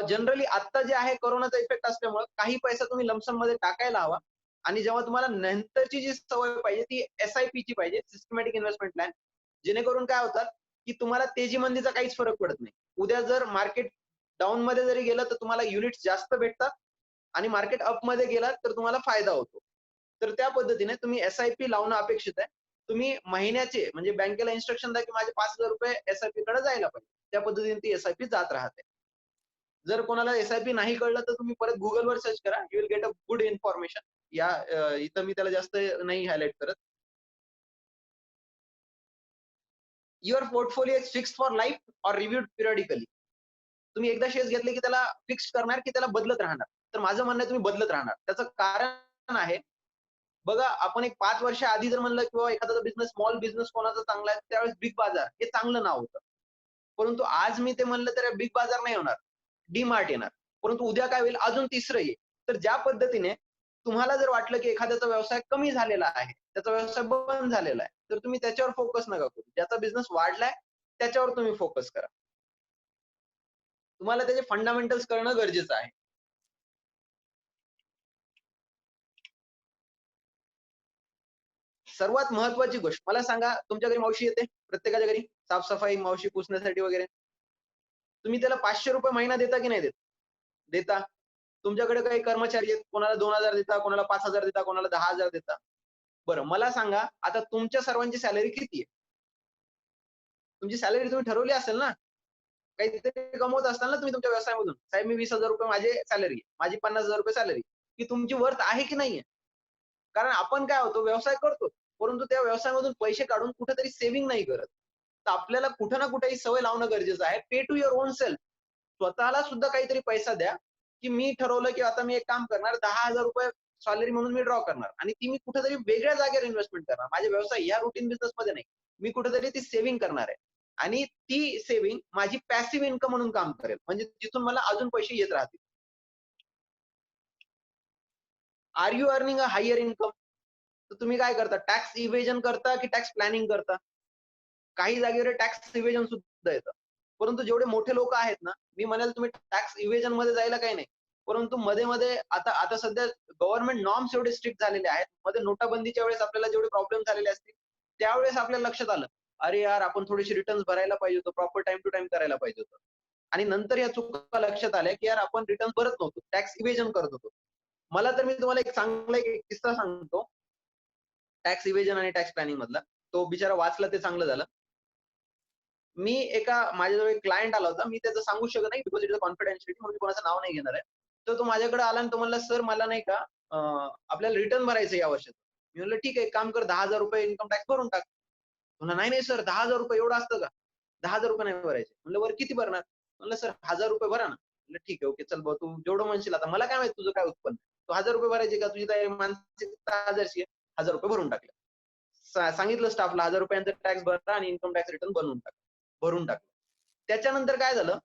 [SPEAKER 1] जनरली आता जे आहे कोरोनाचा इफेक्ट असल्यामुळे काही पैसा तुम्ही लमसम मध्ये टाकायला हवा. आणि जेव्हा तुम्हाला नंतरची जी सवय पाहिजे ती एसआयपी ची पाहिजे, सिस्टमॅटिक इन्व्हेस्टमेंट प्लॅन. जेणेकरून काय होतात, की तुम्हाला तेजी मंदीचा काहीच फरक पडत नाही. उद्या जर मार्केट डाऊन मध्ये जरी गेलं, तर तुम्हाला युनिट्स जास्त भेटतात आणि मार्केट अप मध्ये गेला तर तुम्हाला फायदा होतो. तर त्या पद्धतीने तुम्ही एसआयपी लावणं अपेक्षित आहे. तुम्ही महिन्याचे म्हणजे बँकेला इन्स्ट्रक्शन द्या, की माझे 5,000 रुपये एसआयपी कडे जायला पाहिजे. त्या पद्धतीने ती एसआयपी जात राहते. जर कोणाला एसआयपी नाही कळलं, तर तुम्ही परत गुगलवर सर्च करा. You will get a good information. इथं मी त्याला जास्त नाही हायलाइट करत. Your portfolio is fixed for life or reviewed periodically. तुम्ही एकदा शेअर्स घेतले की त्याला फिक्स करणार की त्याला बदलत राहणार? तर माझं म्हणणं आहे, तुम्ही बदलत राहणार. त्याचं कारण आहे, बघा, आपण एक 5 वर्ष आधी जर म्हणलं किंवा एखादा बिझनेस, स्मॉल बिझनेस कोणाचा चांगला आहे, त्यावेळेस बिग बाजार हे चांगलं नाव होतं. परंतु आज मी ते म्हणलं तर बिग बाजार नाही होणार, डी-मार्ट येणार. परंतु उद्या काय होईल, अजून तिसरं येईल. तर ज्या पद्धतीने तुम्हाला जर वाटलं की एखाद्याचा व्यवसाय कमी झालेला आहे, त्याचा व्यवसाय बंद झालेला आहे, तर तुम्ही त्याच्यावर फोकस नका करू. ज्याचा बिझनेस वाढलाय त्याच्यावर तुम्ही फोकस करा. तुम्हाला त्याचे फंडामेंटल्स करणं गरजेचं आहे. सर्वात महत्वाची गोष्ट मला सांगा, तुमच्या घरी मावशी येते? प्रत्येकाच्या घरी साफ-सफाई, मावशी पुसण्यासाठी वगैरे. तुम्ही त्याला ₹500 महिना देता की नाही देत? देता. तुमच्याकडे काही कर्मचारी आहेत, कोणाला 2,000 देता, कोणाला 5,000 देता, कोणाला 10,000 देता. बरं, मला सांगा, आता तुमच्या सर्वांची सॅलरी किती आहे? तुमची सॅलरी तुम्ही ठरवली असेल ना? काहीतरी कमवत असताल ना तुम्ही तुमच्या व्यवसायामधून. साहेब, मी ₹20,000 माझी सॅलरी आहे, माझी ₹50,000 सॅलरी. ही तुमची वर्थ आहे की नाहीये? कारण आपण काय होतो, व्यवसाय करतो, परंतु त्या व्यवसायामधून पैसे काढून कुठेतरी सेव्हिंग नाही करत. तर आपल्याला कुठे ना कुठे ही सवय लावणं गरजेचं आहे. पे टू युअर ओन सेल्फ. स्वतःला सुद्धा काहीतरी पैसा द्या, की मी ठरवलं की आता मी एक काम करणार, ₹10,000 सॅलरी म्हणून मी ड्रॉ करणार आणि ती मी कुठेतरी वेगळ्या जागेवर इन्व्हेस्टमेंट करणार. माझे व्यवसाय या रुटीन बिझनेस मध्ये नाही. मी कुठेतरी ती सेव्हिंग करणार आहे आणि ती सेव्हिंग माझी पॅसिव्ह इन्कम म्हणून काम करेल. म्हणजे तिथून मला अजून पैसे येत राहतील. Are you earning a higher income? तर तुम्ही काय करता? टॅक्स इव्हेजन करता की टॅक्स प्लॅनिंग करता? काही जागेवर टॅक्स इव्हेजन सुद्धा येतं. परंतु जेवढे मोठे लोक आहेत ना, मी म्हणेल तुम्ही टॅक्स इव्हेजन मध्ये जायला काही नाही. परंतु मध्ये-मध्ये आता आता सध्या गव्हर्नमेंट नॉर्म्स एवढे स्ट्रिक्ट झालेले आहेत. मध्ये नोटाबंदीच्या वेळेस आपल्याला जेवढे प्रॉब्लेम झालेले असतील, त्यावेळेस आपल्या लक्षात आलं, अरे यार आपण थोडेसे रिटर्न्स भरायला पाहिजे होतं, प्रॉपर टाईम टू टाईम करायला पाहिजे होतं. आणि नंतर या चुका लक्षात आल्या, की यार आपण रिटर्न भरत नव्हतो, टॅक्स इव्हेजन करत होतो. मला तर मी तुम्हाला एक चांगला एक किस्सा सांगतो, टॅक्स इव्हेजन आणि टॅक्स प्लॅनिंग मधला. तो बिचारा वाचला ते चांगलं झालं. मी माझ्याजवळ एक क्लायंट आला होता. मी त्याचं सांगू शकत नाही बिकॉज इट इज कॉन्फिडेन्शियलिटी म्हणून मी कोणाचं नाव नाही घेणार आहे. तर तो माझ्याकडे आला आणि तो म्हणला, "सर मला नाही का आपल्याला रिटर्न भरायचं या वर्षाचं." मी म्हटलं, "ठीक आहे, एक काम कर ₹10,000 इन्कम टॅक्स भरून टाक." म्हणला, "नाही, नाही सर ₹10,000 एवढं असतं का? ₹10,000 नाही भरायचे." म्हणलं, "बरं किती भरणार?" म्हणलं, "सर ₹1,000 भरा ना." म्हणलं, "ठीक आहे, ओके. चल भाऊ तू जेवढं म्हणशील आता मला काय माहिती तुझं काय उत्पन्न आहे. तू ₹1,000 भरायचे का? तुझी तयारी मानसिकता हजारची आहे." ₹1,000 भरून टाकले. सांगितलं स्टाफला ₹1,000 टॅक्स भरा आणि इन्कम टॅक्स रिटर्न बनवून टाका. भरून टाकलं. त्याच्यानंतर काय झालं,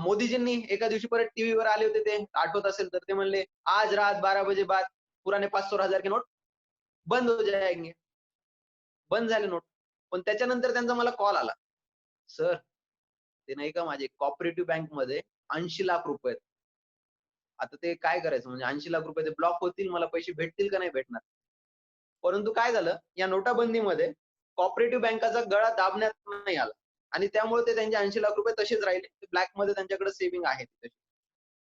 [SPEAKER 1] मोदीजींनी एका दिवशी परत टीव्हीवर आले होते ते, आठवत असेल तर ते म्हणले, "आज रात 12 बजे बाद पुराने 500 और 1000 की नोट बंद हो जाएंगे." बंद झाले नोट. पण त्याच्यानंतर त्यांचा मला कॉल आला. "सर, ते नाही का माझे कोऑपरेटिव्ह बँकमध्ये 80 लाख रुपये आहेत. आता ते काय करायचं म्हणजे 80 लाख रुपये ते ब्लॉक होतील, मला पैसे भेटतील का नाही भेटणार?" परंतु काय झालं, या नोटाबंदीमध्ये कोऑपरेटिव्ह बँकाचा गळा दाबण्यात नाही आला आणि त्यामुळे ते त्यांचे 80 लाख रुपये तसेच राहिले. ते ब्लॅकमध्ये त्यांच्याकडे सेव्हिंग आहे तशी.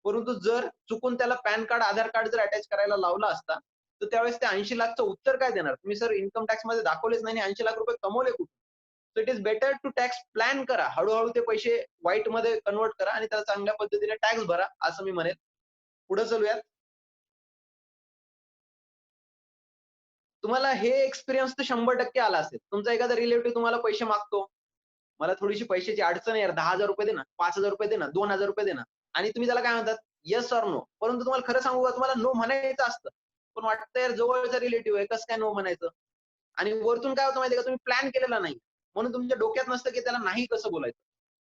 [SPEAKER 1] परंतु जर चुकून त्याला पॅन कार्ड, आधार कार्ड जर अटॅच करायला लावला असता, तर त्यावेळेस ते 80 लाखचं उत्तर काय देणार? तुम्ही सर इन्कम टॅक्समध्ये दाखवलेच नाही आणि 80 लाख रुपये कमवले कुठून? So it is better to tax plan करा. हळू ते पैसे व्हाईटमध्ये कन्व्हर्ट करा आणि त्याला चांगल्या पद्धतीने टॅक्स भरा, असं मी म्हणेन. पुढे चलूयात. तुम्हाला हे एक्सपिरियन्स तर 100% आला असेल. तुमचा एखादा रिलेटिव्ह तुम्हाला पैसे मागतो. मला थोडीशी पैशाची अडचण आहे यार, ₹10,000 दे ना, ₹5,000 दे ना, ₹2,000 दे ना आणि तुम्ही त्याला काय म्हणतात? Yes or no. परंतु तुम्हाला खरं सांगू का, तुम्हाला नो म्हणायचं असतं. पण वाटतं यार जवळचा रिलेटिव्ह आहे, कसं काय नो म्हणायचं? आणि वरतून काय होतं माहिती का, तुम्ही प्लॅन केलेला नाही. म्हणून तुमच्या डोक्यात नसतं की त्याला नाही कसं बोलायचं.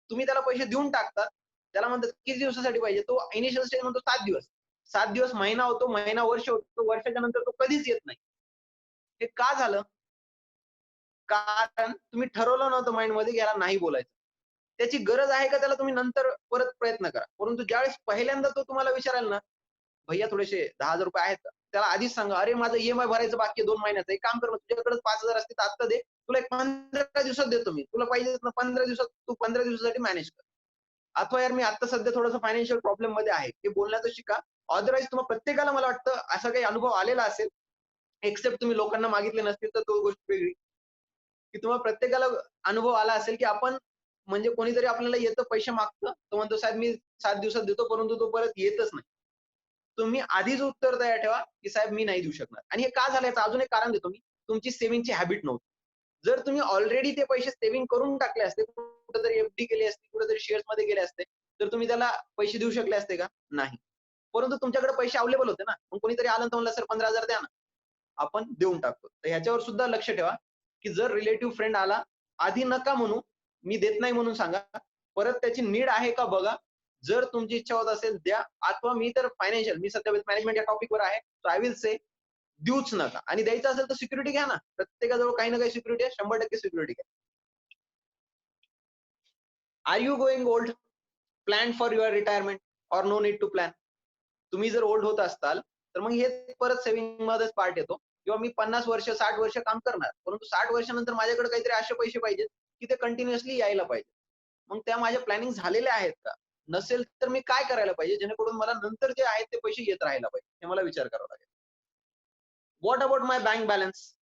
[SPEAKER 1] तुम्ही त्याला पैसे देऊन टाकतात. त्याला म्हणतात किती दिवसासाठी पाहिजे? तो इनिशियल स्टेज म्हणतो 7 दिवस. 7 दिवस महिना होतो, महिना वर्ष होतो, वर्षाच्या नंतर तो कधीच येत नाही. हे का झालं? कारण तुम्ही ठरवलं नव्हतं माइंडमध्ये की याला नाही बोलायचं. त्याची गरज आहे का त्याला तुम्ही नंतर परत प्रयत्न करा. परंतु ज्यावेळेस पहिल्यांदा तो तुम्हाला विचारेल ना, "भैय्या थोडेसे ₹10,000 आहेत का?" त्याला आधीच सांगा, "अरे माझं ई-एम-आय भरायचं बाकी आहे 2 महिन्याचं. एक काम कर ना, तुझ्याकडे 5,000 असतील तर आत्ता दे. तुला एक 15 दिवसात देतो मी. तुला पाहिजे ना 15 दिवसात तू 15 दिवसासाठी मॅनेज कर." अथवा यार मी आता सध्या थोडंसं फायनान्शियल प्रॉब्लेममध्ये आहे. हे बोलण्याचं शिका. अदरवाईज तुम्हाला प्रत्येकाला मला वाटतं असा काही अनुभव आलेला असेल, एक्सेप्ट तुम्ही लोकांना मागितले नसतील तर तो गोष्ट वेगळी. की तुम्हाला प्रत्येकाला अनुभव आला असेल, की आपण म्हणजे कोणीतरी आपल्याला येतं पैसे मागतं. तो म्हणतो, "साहेब मी 7 दिवसात देतो," परंतु तो परत येतच नाही. तुम्ही आधीच उत्तर तयार ठेवा, की "साहेब मी नाही देऊ शकणार." आणि हे का झालं याचं अजून एक कारण देतो मी. तुमची सेव्हिंगची हॅबिट नव्हती. जर तुम्ही ऑलरेडी ते पैसे सेव्हिंग करून टाकले असते, कुठेतरी एफ-डी केली असती, कुठेतरी शेअर्समध्ये गेले असते, तर तुम्ही त्याला पैसे देऊ शकले असते का? नाही. परंतु तुमच्याकडे पैसे अवेलेबल होते ना. मग कोणीतरी आलं तर म्हणलं, "सर 15,000 द्या ना." आपण देऊन टाकतो. तर ह्याच्यावर सुद्धा लक्ष ठेवा, की जर रिलेटिव्ह फ्रेंड आला, आधी नका म्हणू, मी देत नाही म्हणून सांगा. परत त्याची नीड आहे का बघा. जर तुमची इच्छा होत असेल द्या अथवा मी तर फायनान्शियल मी सध्या वेल्थ मॅनेजमेंट या टॉपिकवर आहे. सो आय विल से देऊच नका आणि द्यायचं असेल तर सिक्युरिटी घ्या ना. प्रत्येकाजवळ काही ना काही सिक्युरिटी आहे. 100% सिक्युरिटी घ्या. Are you going old? Plan for your retirement or no need to plan? तुम्ही जर ओल्ड होत असताल, तर मग हे परत सेव्हिंगमध्येच पार्ट येतो किंवा मी 50 वर्ष, 60 वर्ष काम करणार. परंतु 60 वर्षानंतर माझ्याकडे काहीतरी असे पैसे पाहिजेत, की ते कंटिन्युअसली यायला पाहिजे. मग त्या माझ्या प्लॅनिंग झालेल्या आहेत का? नसेल तर मी काय करायला पाहिजे जेणेकरून मला नंतर जे आहेत ते पैसे येत राहायला पाहिजे. हे मला विचार करावा लागेल. What about my bank balance?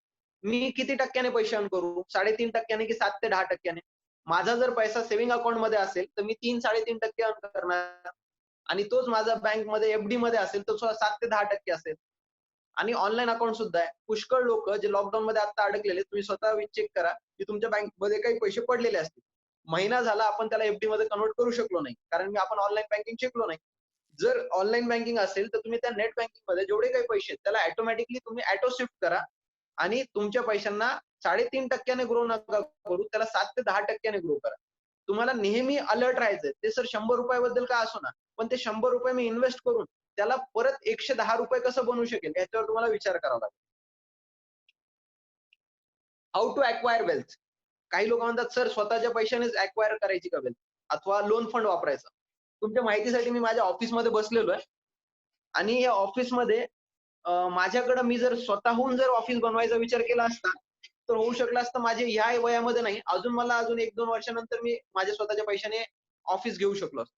[SPEAKER 1] मी किती टक्क्याने पैसे अर्न करू? 3.5% की 7 ते 10%? माझा जर पैसा सेव्हिंग अकाउंटमध्ये असेल, तर मी 3-3.5% अर्न करणार आणि तोच माझा बँकमध्ये एफ-डीमध्ये असेल, तर 7 ते 10% असेल. आणि ऑनलाईन अकाउंट सुद्धा आहे. पुष्कळ लोकं जे लॉकडाऊनमध्ये आता अडकलेले तुम्ही स्वतः चेक करा, की तुमच्या बँकमध्ये काही पैसे पडलेले असतील. महिना झाला आपण त्याला एफ-डीमध्ये कन्व्हर्ट करू शकलो नाही. कारण आपण ऑनलाईन बँकिंग शिकलो नाही. जर ऑनलाईन बँकिंग असेल तर तुम्ही त्या नेट बँकिंग मध्ये जेवढे काही पैसे आहेत त्याला ऑटोमॅटिकली तुम्ही ऑटो शिफ्ट करा आणि तुमच्या पैशांना 3.5% ग्रो नका करू, त्याला 7 ते 10% ग्रो करा. तुम्हाला नेहमी अलर्ट राहायचंय. ते सर ₹100 बद्दल का असो ना, पण ते ₹100 मी इन्व्हेस्ट करून त्याला परत ₹110 कसं बनवू शकेल याच्यावर तुम्हाला विचार करावा लागेल. How to acquire wealth. काही लोक म्हणतात, "सर स्वतःच्या पैशानेच अक्वायर करायची का वेल्थ अथवा लोन फंड वापरायचा?" तुमच्या माहितीसाठी मी माझ्या ऑफिसमध्ये बसलेलो आहे आणि या ऑफिसमध्ये माझ्याकडे मी जर स्वतःहून जर ऑफिस बनवायचा विचार केला असता, तर होऊ शकलं असतं माझे ह्या वयामध्ये नाही, अजून 1-2 वर्षानंतर मी माझ्या स्वतःच्या पैशाने ऑफिस घेऊ शकलो असतो.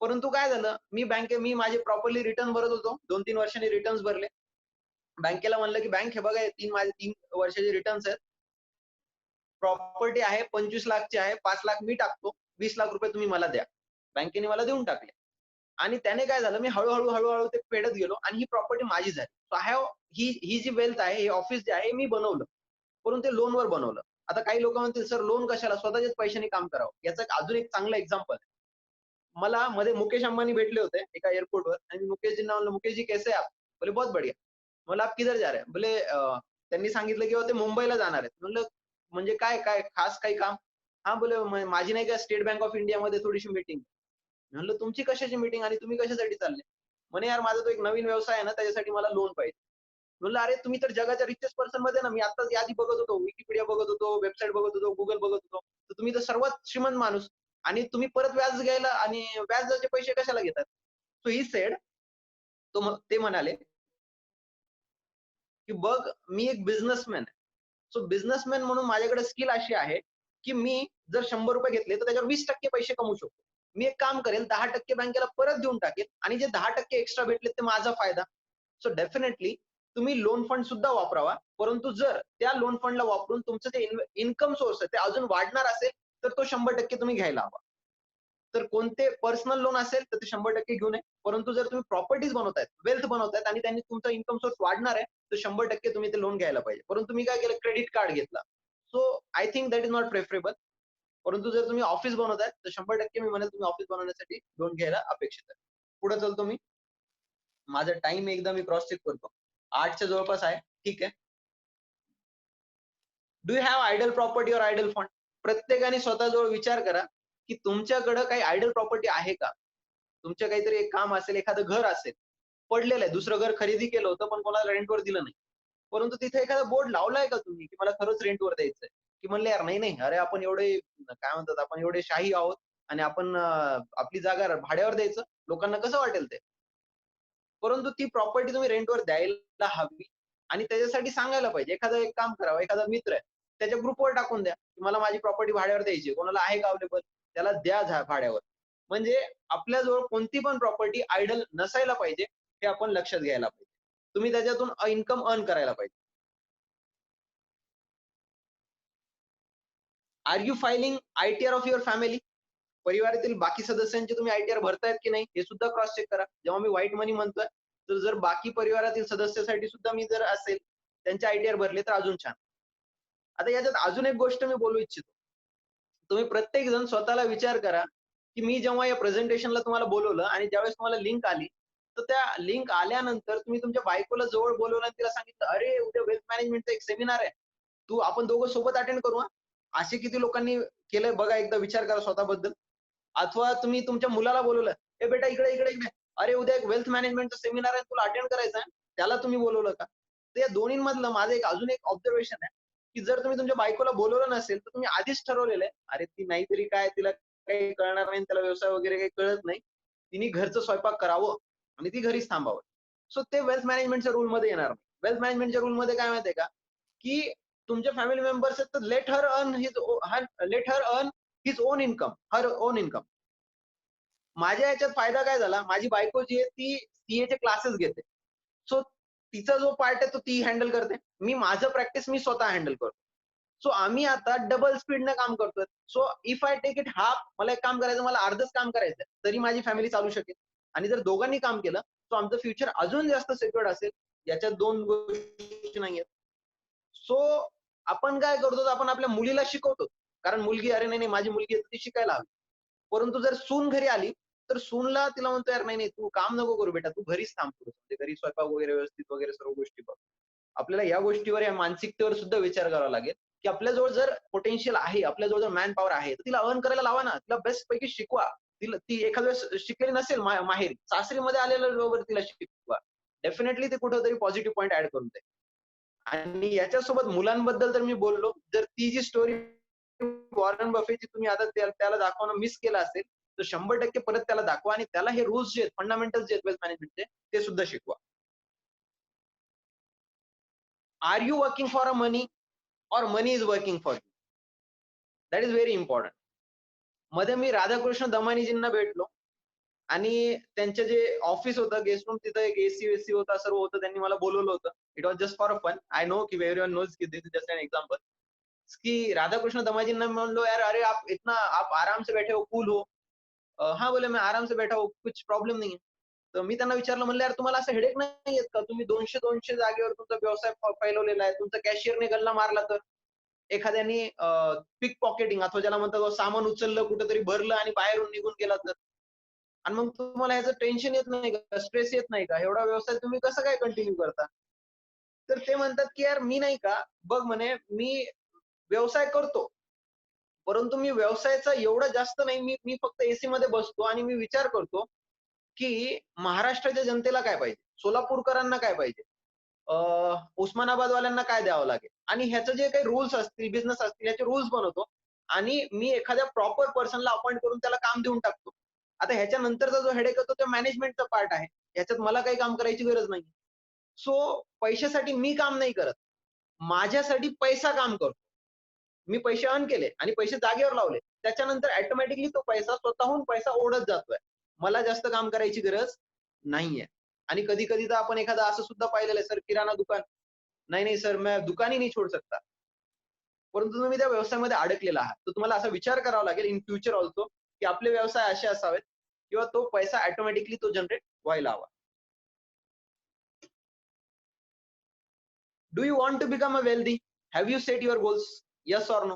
[SPEAKER 1] परंतु काय झालं, मी माझे प्रॉपरली रिटर्न भरत होतो. 2-3 वर्षांनी रिटर्न्स भरले. बँकेला म्हणलं, की "बँक हे बघा, हे माझे 3 वर्षाचे रिटर्न्स आहेत. प्रॉपर्टी आहे 25,00,000 ची आहे. 5,00,000 मी टाकतो. ₹20,00,000 तुम्ही मला द्या." बँकेने मला देऊन टाकले. आणि त्याने काय झालं, मी हळू-हळू ते फेडत गेलो आणि ही प्रॉपर्टी माझी झाली. सो आय हॅव ही ही जी वेल्थ आहे, हे ऑफिस जे आहे, हे मी बनवलं. परंतु ते लोनवर बनवलं. आता काही लोकं म्हणतील, "सर लोन कशाला? स्वतःच्याच पैशाने काम करावं." याचं अजून एक चांगलं एक्झाम्पल आहे. मला मध्ये मुकेश अंबानी भेटले होते एका एअरपोर्टवर आणि मुकेशजींना म्हणलं, "मुकेश जी कैसे हैं आप?" बोले, "बहुत बढ़िया." म्हणलं, "आप किधर जा रहे हैं?" बोले त्यांनी सांगितलं, की ते मुंबईला जाणार आहेत. म्हणलं, "म्हणजे काय, काय खास काही काम?" हां, बोले, माझी नाही का स्टेट बँक ऑफ इंडियामध्ये थोडीशी मीटिंग." म्हणलं, "तुमची कशाची मीटिंग आणि तुम्ही कशासाठी चालले?" म्हणे, "यार माझा तो एक नवीन व्यवसाय आहे ना, त्याच्यासाठी मला लोन पाहिजे." म्हणलं, "अरे तुम्ही तर जगाच्या रिचेस्ट पर्सन मध्ये ना, मी आत्ताच यादी बघत होतो, Wikipedia बघत होतो, वेबसाईट बघत होतो, Google बघत होतो. तर तुम्ही तर सर्वात श्रीमंत माणूस आणि तुम्ही परत व्याज घ्यायला आणि व्याजाचे पैसे कशाला घेतात?" सो ही सेड ते म्हणाले, की "बघ मी एक बिझनेसमॅन आहे. सो बिझनेसमॅन म्हणून माझ्याकडे स्किल अशी आहे, की मी जर ₹100 घेतले, तर त्याच्यावर 20% पैसे कमवू शकतो. मी एक काम करेल 10% बँकेला परत देऊन टाकेल आणि जे 10% एक्स्ट्रा भेटले ते माझा फायदा." सो डेफिनेटली तुम्ही लोन फंड सुद्धा वापरावा. परंतु जर त्या लोन फंडला वापरून तुमचं जे इन्कम सोर्स आहे ते अजून वाढणार असेल, तर तो 100% तुम्ही घ्यायला हवा. तर कोणते पर्सनल लोन असेल तर ते 100% घेऊ नये. परंतु जर तुम्ही प्रॉपर्टीज बनवतायत, वेल्थ बनवतायत आणि त्यांनी तुमचा इन्कम सोर्स वाढणार आहे, तर 100% तुम्ही ते लोन घ्यायला पाहिजे. परंतु मी काय केलं, क्रेडिट कार्ड घेतला. So I think that is not preferable. परंतु जर तुम्ही ऑफिस बनवताय, तर 100% मी म्हणेल तुम्ही ऑफिस बनवण्यासाठी लोन घ्यायला अपेक्षित आहे. पुढे चलतो मी. माझा टाईम एकदा मी क्रॉस चेक करतो. 8च्या जवळपास आहे. ठीक आहे. Do you have idle property or idle fund? प्रत्येकाने स्वतःजवळ विचार करा, की तुमच्याकडे काही आयडल प्रॉपर्टी आहे का? तुमचं काहीतरी एक काम असेल, एखादं घर असेल, पडलेलं आहे. दुसरं घर खरेदी केलं होतं, पण कोणाला रेंटवर दिलं नाही. परंतु तिथे एखादा बोर्ड लावलाय का तुम्ही, की मला खरंच रेंटवर द्यायचंय? की म्हणले, "यार नाही, नाही. अरे आपण एवढे काय म्हणतात, आपण एवढे शाही आहोत आणि आपण आपली जागा भाड्यावर द्यायचं? लोकांना कसं वाटेल ते?" परंतु ती प्रॉपर्टी तुम्ही रेंटवर द्यायला हवी आणि त्याच्यासाठी सांगायला पाहिजे. एखादं एक काम करावं, एखादा मित्र आहे, त्याच्या ग्रुपवर टाकून द्या, की मला माझी प्रॉपर्टी भाड्यावर द्यायची आहे. कोणाला आहे का अवेलेबल? त्याला द्या भाड्यावर. म्हणजे आपल्याजवळ कोणती पण प्रॉपर्टी आयडल नसायला पाहिजे, हे आपण लक्षात घ्यायला पाहिजे. तुम्ही त्याच्यातून इन्कम अर्न करायला पाहिजे. Are you filing ITR of your family? परिवारातील बाकी सदस्यांचे तुम्ही आय-टी-आर भरतायत की नाही, हे सुद्धा क्रॉस चेक करा. जेव्हा मी व्हाईट मनी म्हणतोय, तर जर बाकी परिवारातील सदस्यासाठी सुद्धा मी जर असेल, त्यांचे आय-टी-आर भरले तर अजून छान. आता याच्यात अजून एक गोष्ट मी बोलू इच्छितो. तुम्ही प्रत्येक जण स्वतःला विचार करा, की मी जेव्हा या प्रेझेंटेशनला तुम्हाला बोलवलं आणि ज्यावेळेस तुम्हाला लिंक आली, तर त्या लिंक आल्यानंतर तुम्ही तुमच्या बायकोला जवळ बोलवलं आणि तिला सांगितलं, "अरे, उद्या वेल्थ मॅनेजमेंटचा एक सेमिनार आहे. आपण दोघं सोबत अटेंड करू हां." असे किती लोकांनी केलंय बघा एकदा विचार करा स्वतःबद्दल. अथवा तुम्ही तुमच्या मुलाला बोलवलं, "ए बेटा इकडे, इकडे, इकडे. अरे उद्या एक वेल्थ मॅनेजमेंटचा सेमिनार आहे तुला अटेंड करायचा आहे." त्याला तुम्ही बोलवलं का? तर या दोन्हींमधलं माझं अजून एक ऑब्झर्वेशन आहे, की जर तुम्ही तुमच्या बायकोला बोलवलं नसेल, तर तुम्ही आधीच ठरवलेलं आहे, अरे ती नाही तरी काय तिला काही कळणार नाही, त्याला व्यवसाय वगैरे काही कळत नाही. तिने घरचं स्वयंपाक करावं आणि ती घरीच थांबावं. सो ते वेल्थ मॅनेजमेंटच्या रूलमध्ये येणार नाही. वेल्थ मॅनेजमेंटच्या रूलमध्ये काय माहिती का, की तुमचे फॅमिली मेंबर्स आहेत तर let her earn his on income, her own income. माझ्या याच्यात फायदा काय झाला, माझी बायको जी आहे ती सीएचे क्लासेस घेते. सो तिचा जो पार्ट आहे तो ती हँडल करते. माझं प्रॅक्टिस मी स्वतः हँडल करतो. सो आम्ही आता डबल स्पीडने काम करतोय. So if I take it half, मला एक काम करायचं, मला अर्धच काम करायचंय, तरी माझी फॅमिली चालू शकेल. आणि जर दोघांनी काम केलं, तर आमचं फ्युचर अजून जास्त सिक्युअर्ड असेल. याच्यात 2 गोष्टी नाहीयेत. सो आपण काय करतो, तर आपण आपल्या मुलीला शिकवतो. कारण मुलगी, "अरे नाही, नाही माझी मुलगी आहे, ती शिकायला हवी." परंतु जर सून घरी आली, तर सूनला तिला म्हणतो, "यार नाही, नाही तू काम नको करू बेटा, तू घरीच थांब थोडंसं. म्हणजे घरी स्वयंपाक वगैरे व्यवस्थित वगैरे सर्व गोष्टी बघ." आपल्याला या गोष्टीवर, या मानसिकतेवर सुद्धा विचार करावा लागेल, की आपल्याजवळ जर पोटेन्शियल आहे, आपल्याजवळ जर मॅन पॉवर आहे, तर तिला अर्न करायला लावा ना. तिला बेस्ट पैकी शिकवा. तिला ती एखाद्या वेळेस शिकलेली नसेल माहेरी, सासरीमध्ये आलेल्याबरोबर तिला शिकवा. डेफिनेटली ते कुठेतरी पॉझिटिव्ह पॉइंट ॲड करून देईल. आणि याच्यासोबत मुलांबद्दल तर मी बोललो. जर ती जी स्टोरी वॉरन बफेची तुम्ही आता त्याला दाखवणं मिस केलं असेल, तर 100% परत त्याला दाखवा आणि त्याला हे रूल्स जे आहेत, फंडामेंटल्स जे आहेत वेल्थ मॅनेजमेंटचे, ते सुद्धा शिकवा. Are you working for a money or money is working for you? That is very important. मध्ये मी राधाकृष्ण दमानीजींना भेटलो आणि त्यांचे जे ऑफिस होतं, गेस्ट रूम, तिथं एक एसी-वेसी होता, सर्व होतं. त्यांनी मला बोलावलं होतं. It was just for a fun. I know की एव्हरीवन नोज की this is just an example. कि राधाकृष्ण दमाजींना मैं बोल लो, यार अरे आप इतना आप आराम से बैठे हो, कूल हो. हाँ बोले, मैं आराम से बैठा हूँ, कुछ प्रॉब्लेम नहीं है. तर मी त्यांना विचारलं, म्हणलं यार तुम्हाला असं हेडेक नाही येत का? तुम्ही 200-200 जागेवर तुमचा व्यवसाय फैलवलेला आहे. तुमचा कॅशियरने गल्ला मारला तर? एखाद्याने पिक पॉकेटिंग अथवा ज्याला म्हणतात सामान उचललं, कुठेतरी भरलं आणि बाहेरून निघून गेला तर? आणि मग तुम्हाला याचं टेन्शन येत नाही का? स्ट्रेस येत नाही का? एवढा व्यवसाय तुम्ही कसं काय कंटिन्यू करता? तर ते म्हणतात, की यार मी नाही का, बघ म्हणे मी व्यवसाय करतो. परंतु मी व्यवसायाचा एवढा जास्त नाही, मी मी फक्त एसीमध्ये बसतो आणि मी विचार करतो, की महाराष्ट्राच्या जनतेला काय पाहिजे? सोलापूरकरांना काय पाहिजे? अ, उस्मानाबादवाल्यांना काय द्यावं लागेल? आणि ह्याचे जे काही रूल्स असतील, बिझनेस असतील, याचे रूल्स बनवतो आणि मी एखाद्या प्रॉपर पर्सनला अपॉइंट करून त्याला काम देऊन टाकतो. आता ह्याच्यानंतरचा जो हेडेक येतो, तो मॅनेजमेंटचा पार्ट आहे. ह्याच्यात मला काही काम करायची गरज नाही. सो पैशासाठी मी काम नाही करत. माझ्यासाठी पैसा काम करतो. मी पैसे अर्न केले आणि पैसे जागेवर लावले. त्याच्यानंतर ऑटोमॅटिकली तो पैसा स्वतःहून पैसा ओढत जातोय. मला जास्त काम करायची गरज नाहीये. आणि कधी-कधी तर आपण एखादं असं सुद्धा पाहिलेलं आहे, सर किराणा दुकान. नहीं, नहीं सर मैं दुकान ही नहीं छोड़ सकता. परंतु तुम्ही त्या व्यवसायामध्ये अडकलेला आहात. तर तुम्हाला असा विचार करावा लागेल इन फ्युचर अल्सो, की आपले व्यवसाय असे असावेत किंवा तो पैसा ऑटोमॅटिकली तो जनरेट व्हायला हवा. Do you want to become a wealthy? Have you set your goals? Yes or no?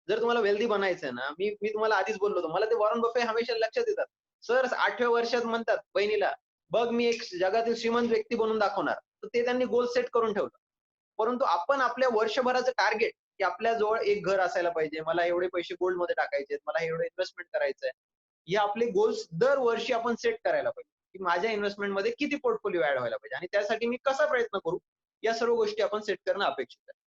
[SPEAKER 1] जर तुम्हाला वेल्दी बनायचंय ना, मी मी तुम्हाला आधीच बोललो होतो. मला ते वॉरन बफे हमेशा लक्षात येतात. सर 8व्या वर्षात म्हणतात बहिणीला, "बघ मी एक जगातील श्रीमंत व्यक्ती बनून दाखवणार." तर ते त्यांनी गोल सेट करून ठेवलं. परंतु आपण आपल्या वर्षभराचं टार्गेट, की आपल्याजवळ एक घर असायला पाहिजे, मला एवढे पैसे गोल्डमध्ये टाकायचेत, मला एवढं इन्व्हेस्टमेंट करायचंय. हे आपले गोल्स दरवर्षी आपण सेट करायला पाहिजे, की माझ्या इन्व्हेस्टमेंटमध्ये किती पोर्टफोलिओ ॲड व्हायला पाहिजे आणि त्यासाठी मी कसा प्रयत्न करू, या सर्व गोष्टी आपण सेट करणं अपेक्षित आहे.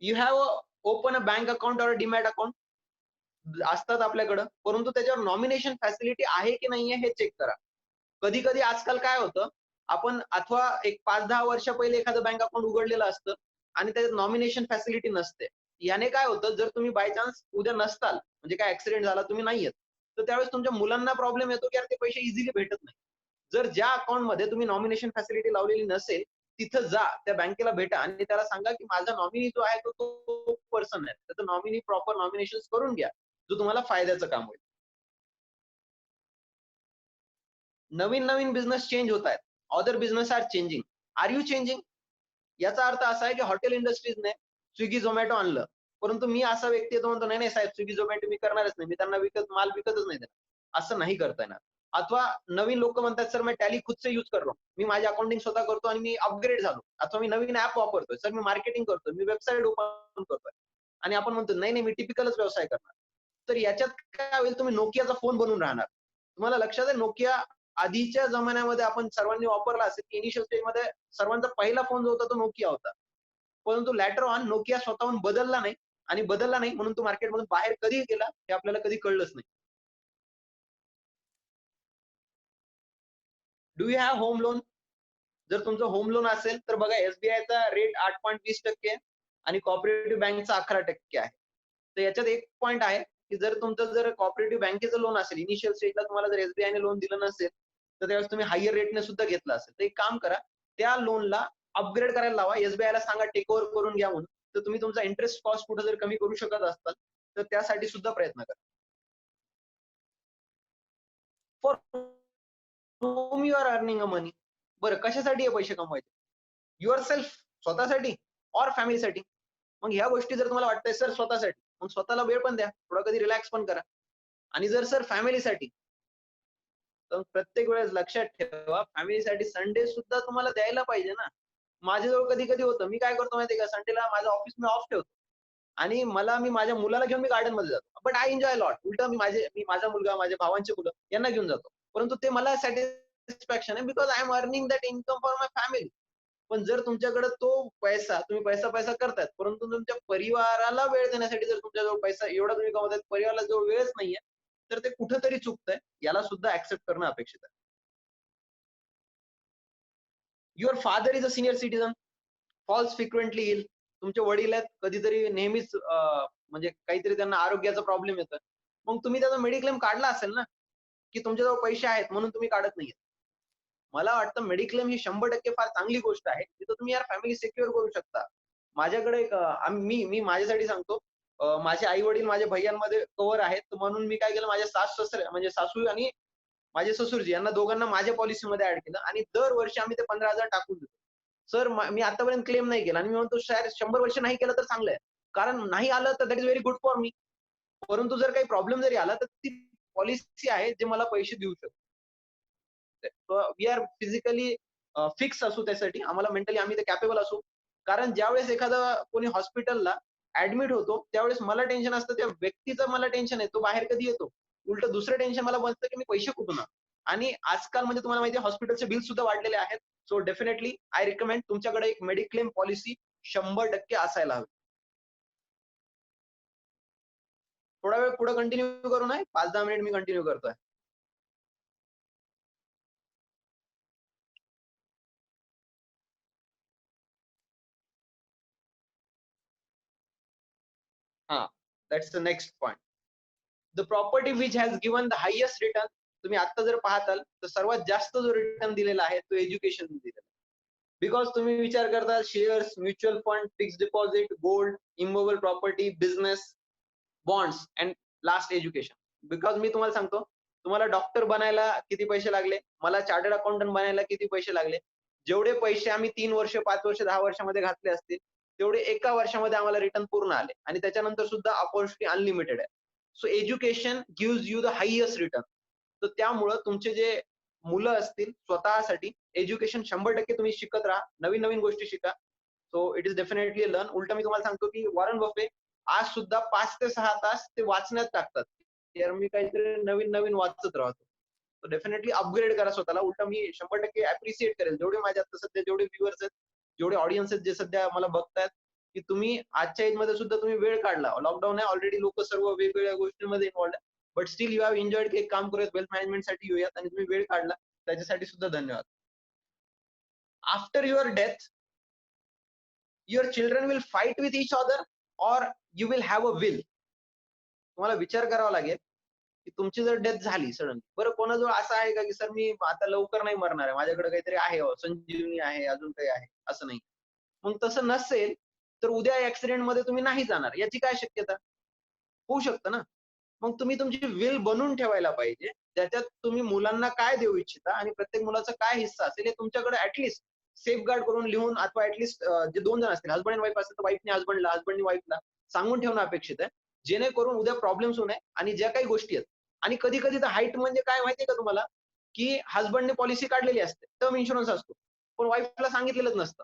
[SPEAKER 1] You have open a bank account और डीमॅट अकाउंट असतात आपल्याकडं, परंतु त्याच्यावर नॉमिनेशन फॅसिलिटी आहे की नाहीये हे चेक करा. कधी-कधी आजकाल काय होतं, आपण अथवा एक 5-10 वर्ष पहिले एखादं बँक अकाउंट उघडलेलं असतं आणि त्याच्यात नॉमिनेशन फॅसिलिटी नसते. याने काय होतं, जर तुम्ही बाय चान्स उद्या नसताल, म्हणजे काय ॲक्सिडेंट झाला, तुम्ही नाही आहेत, तर त्यावेळेस तुमच्या मुलांना प्रॉब्लेम येतो, की यार ते पैसे इझिली भेटत नाही. जर ज्या अकाउंटमध्ये तुम्ही नॉमिनेशन फॅसिलिटी लावलेली नसेल, तिथं जा, त्या बँकेला भेटा आणि त्याला सांगा, की माझा नॉमिनी जो आहे तो पर्सन आहे. त्याचं नॉमिनी प्रॉपर नॉमिनेशन करून घ्या, जो तुम्हाला फायद्याचं काम होईल. नवीन-नवीन बिझनेस चेंज होत आहेत. Other business are changing. Are you changing? याचा अर्थ असा आहे, की हॉटेल इंडस्ट्रीजने Swiggy, Zomato आणलं. परंतु मी असा व्यक्ती आहे तो म्हणतो, "नाही, नाही साहेब Swiggy, Zomato मी करणारच नाही. मी त्यांना माल विकतच नाही देणार." असं नाही करता येणार. अथवा नवीन लोकं म्हणतात, "सर मैं टॅली खुद से यूज कर रहा हूँ." मी माझी अकाउंटिंग स्वतः करतो आणि मी अपग्रेड झालो. अथवा मी नवीन ॲप वापरतोय. सर मी मार्केटिंग करतोय. मी वेबसाईट ओपन करतोय. आणि आपण म्हणतो, "नाही, नाही मी टिपिकलच व्यवसाय करणार." तर याच्यात काय होईल, तुम्ही Nokiaचा फोन बनून राहणार. तुम्हाला लक्षात आहे Nokia आधीच्या जमान्यामध्ये आपण सर्वांनी वापरला असेल, की इनिशियल स्टेजमध्ये सर्वांचा पहिला फोन जो होता तो Nokia होता. परंतु लॅटर ऑन Nokia स्वतःहून बदलला नाही आणि बदलला नाही म्हणून तो मार्केटमधून बाहेर कधी गेला हे आपल्याला कधी कळलंच नाही. Do you have home loan? जर तुमचं होम लोन असेल तर बघा एस-बी-आयचा रेट 8.20% आणि कोऑपरेटिव्ह बँकचा 11% आहे. तर याच्यात एक पॉइंट आहे, की जर तुमचं जर कोऑपरेटिव्ह बँकेचं लोन असेल, इनिशियल स्टेजला तुम्हाला जर एस-बी-आयने लोन दिलं नसेल, तर त्यावेळेस तुम्ही हायर रेटने सुद्धा घेतलं असेल. तर एक काम करा, त्या लोनला अपग्रेड करायला लावा. एस-बी-आयला सांगा टेक ओव्हर करून घ्या म्हणून. तर तुम्ही तुमचा इंटरेस्ट कॉस्ट कुठे जर कमी करू शकत असाल, तर त्यासाठी सुद्धा प्रयत्न करा. For home you are earning a money. बरं कशासाठी हे पैसे कमवायचे? युअरसेल्फ स्वतःसाठी और फॅमिलीसाठी. मग ह्या गोष्टी जर तुम्हाला वाटतंय सर स्वतःसाठी, मग स्वतःला वेळ पण द्या. थोडा कधी रिलॅक्स पण करा. आणि जर सर फॅमिलीसाठी, तर प्रत्येक वेळेस लक्षात ठेवा, फॅमिलीसाठी संडे सुद्धा तुम्हाला द्यायला पाहिजे ना. माझ्याजवळ कधी-कधी होतं, मी काय करतो माहिती आहे का, संडेला माझं ऑफिस मी ऑफ ठेवतो आणि मी माझ्या मुलाला घेऊन मी गार्डनमध्ये जातो. But I enjoy lot. उलटं मी माझा मुलगा, माझ्या भावांची मुलं यांना घेऊन जातो. परंतु ते मला सॅटिस्फॅक्शन आहे because I am earning that income for my family. पण जर तुमच्याकडे तो पैसा तुम्ही पैसा करतायत, परंतु तुमच्या परिवाराला वेळ देण्यासाठी जर तुमच्याजवळ पैसा एवढा तुम्ही कमवतायत, परिवाराला जवळ वेळच नाहीये, तर ते कुठेतरी चुकतंय. याला सुद्धा ऍक्सेप्ट करणं अपेक्षित आहे. Your father is a senior citizen, falls frequently ill. तुमचे वडील आहेत, कधीतरी नेहमीच म्हणजे काहीतरी त्यांना आरोग्याचा प्रॉब्लेम येतोय. मग तुम्ही त्याचा मेडिक्लेम काढला असेल ना, की तुमच्याजवळ पैसे आहेत म्हणून तुम्ही काढत नाहीये. मला वाटतं मेडिक्लेम ही 100% फार चांगली गोष्ट आहे. तिथं तुम्ही यार फॅमिली सिक्युअर करू शकता. माझ्याकडे एक मी मी माझ्यासाठी सांगतो. माझे आई-वडील माझ्या भैय्यांमध्ये कव्हर आहेत. तर म्हणून मी काय केलं, माझ्या सास-सासरे म्हणजे सासू आणि माझे ससुरजी यांना दोघांना माझ्या पॉलिसीमध्ये ॲड केलं आणि दरवर्षी आम्ही ते 15,000 टाकून देतो. सर मी आतापर्यंत क्लेम नाही केला आणि मी म्हणतो शायद 100 वर्ष नाही केलं तर चांगलं आहे. कारण नाही आलं तर that is very good for me. परंतु जर काही प्रॉब्लेम जरी आला तर ती पॉलिसी आहे जे मला पैसे देऊ शकते. वी आर फिजिकली फिक्स असू त्यासाठी. आम्हाला मेंटली आम्ही ते कॅपेबल असू. कारण ज्यावेळेस एखादा कोणी हॉस्पिटलला ॲडमिट होतो, त्यावेळेस मला टेन्शन असतं, त्या व्यक्तीचं मला टेन्शन आहे, तो बाहेर कधी येतो? उलटं दुसरं टेन्शन मला बनतं, की मी पैसे कुठून आणू? आणि आजकाल म्हणजे तुम्हाला माहिती आहे हॉस्पिटलचे बिल सुद्धा वाढलेले आहेत. सो डेफिनेटली आय रिकमेंड तुमच्याकडे एक मेडिक्लेम पॉलिसी 100% असायला हवी. थोडा वेळ पुढे कंटिन्यू करू नये? 5-10 मिनिट मी कंटिन्यू करतोय. हां, that's the next point. The property which has given the highest return. तुम्ही आता जर पाहताल तर सर्वात जास्त जो रिटर्न दिलेला आहे तो एज्युकेशन दिलेला आहे. बिकॉज तुम्ही विचार करता shares, mutual fund, fixed deposit, gold, immovable property, business, bonds and last education. Because मी तुम्हाला सांगतो, तुम्हाला डॉक्टर बनायला किती पैसे लागले, मला चार्टर्ड अकाउंटंट बनायला किती पैसे लागले. जेवढे पैसे आम्ही 3 वर्ष, 5 वर्ष, 10 वर्षामध्ये घातले असतील, तेवढे एका वर्षामध्ये आम्हाला रिटर्न पूर्ण आले आणि त्याच्यानंतर सुद्धा अपॉर्च्युनिटी अनलिमिटेड आहे. So education gives you the highest return. तर त्यामुळं तुमचे जे मुलं असतील स्वतःसाठी एज्युकेशन 100% तुम्ही शिकत राहा. नवीन-नवीन गोष्टी शिका. So it is definitely learn. उलटं मी तुम्हाला सांगतो, की वॉरन बफे आज सुद्धा 5 ते 6 तास ते वाचण्यात टाकतात. यार मी काहीतरी नवीन-नवीन वाचत राहतो. तर डेफिनेटली अपग्रेड करा स्वतःला. उलटं मी 100% अप्रिशिएट करेल. जेवढे माझ्या आता सध्या जेवढे व्ह्यूअर्स आहेत, जेवढे ऑडियन्स आहेत, जे सध्या मला बघतायत, की तुम्ही आजच्या एजमध्ये सुद्धा तुम्ही वेळ काढला. लॉकडाऊन आहे, ऑलरेडी लोकं सर्व वेगवेगळ्या गोष्टींमध्ये इन्व्हॉल्व्ड आहे. But still you have enjoyed, की एक काम करूयात वेल्थ मॅनेजमेंटसाठी येऊयात आणि तुम्ही वेळ काढला. त्याच्यासाठी सुद्धा धन्यवाद. After your death, your children will fight with each other or you will have a will. तुम्हाला विचार करावा लागेल, की तुमची जर डेथ झाली सडन, बरं कोणाजवळ असं आहे का, की सर मी आता लवकर नाही मरणार आहे. माझ्याकडे काहीतरी आहे संजीवनी आहे, अजून काही आहे, असं नाही. मग तसं नसेल, तर उद्या ॲक्सिडेंटमध्ये तुम्ही नाही जाणार. याची काय शक्यता? होऊ शकतं ना. मग तुम्ही तुमची विल बनवून ठेवायला पाहिजे. ज्याच्यात तुम्ही मुलांना काय देऊ इच्छिता आणि प्रत्येक मुलाचा काय हिस्सा असेल हे तुमच्याकडे सेफगार्ड करून लिहून अथवा जे 2 जण असतील, हसबंड अँड वाईफ असेल तर वाईफने हसबंडला, हसबंडनी वाईफला सांगून ठेवणं अपेक्षित आहे. जेणेकरून उद्या प्रॉब्लेम्स होऊ नये आणि ज्या काही गोष्टी आहेत आणि कधी-कधी तर हाईट म्हणजे काय माहितीये का तुम्हाला, की हसबंडने पॉलिसी काढलेली असते. टर्म इन्शुरन्स असतो. पण वाईफला सांगितलेलंच नसतं.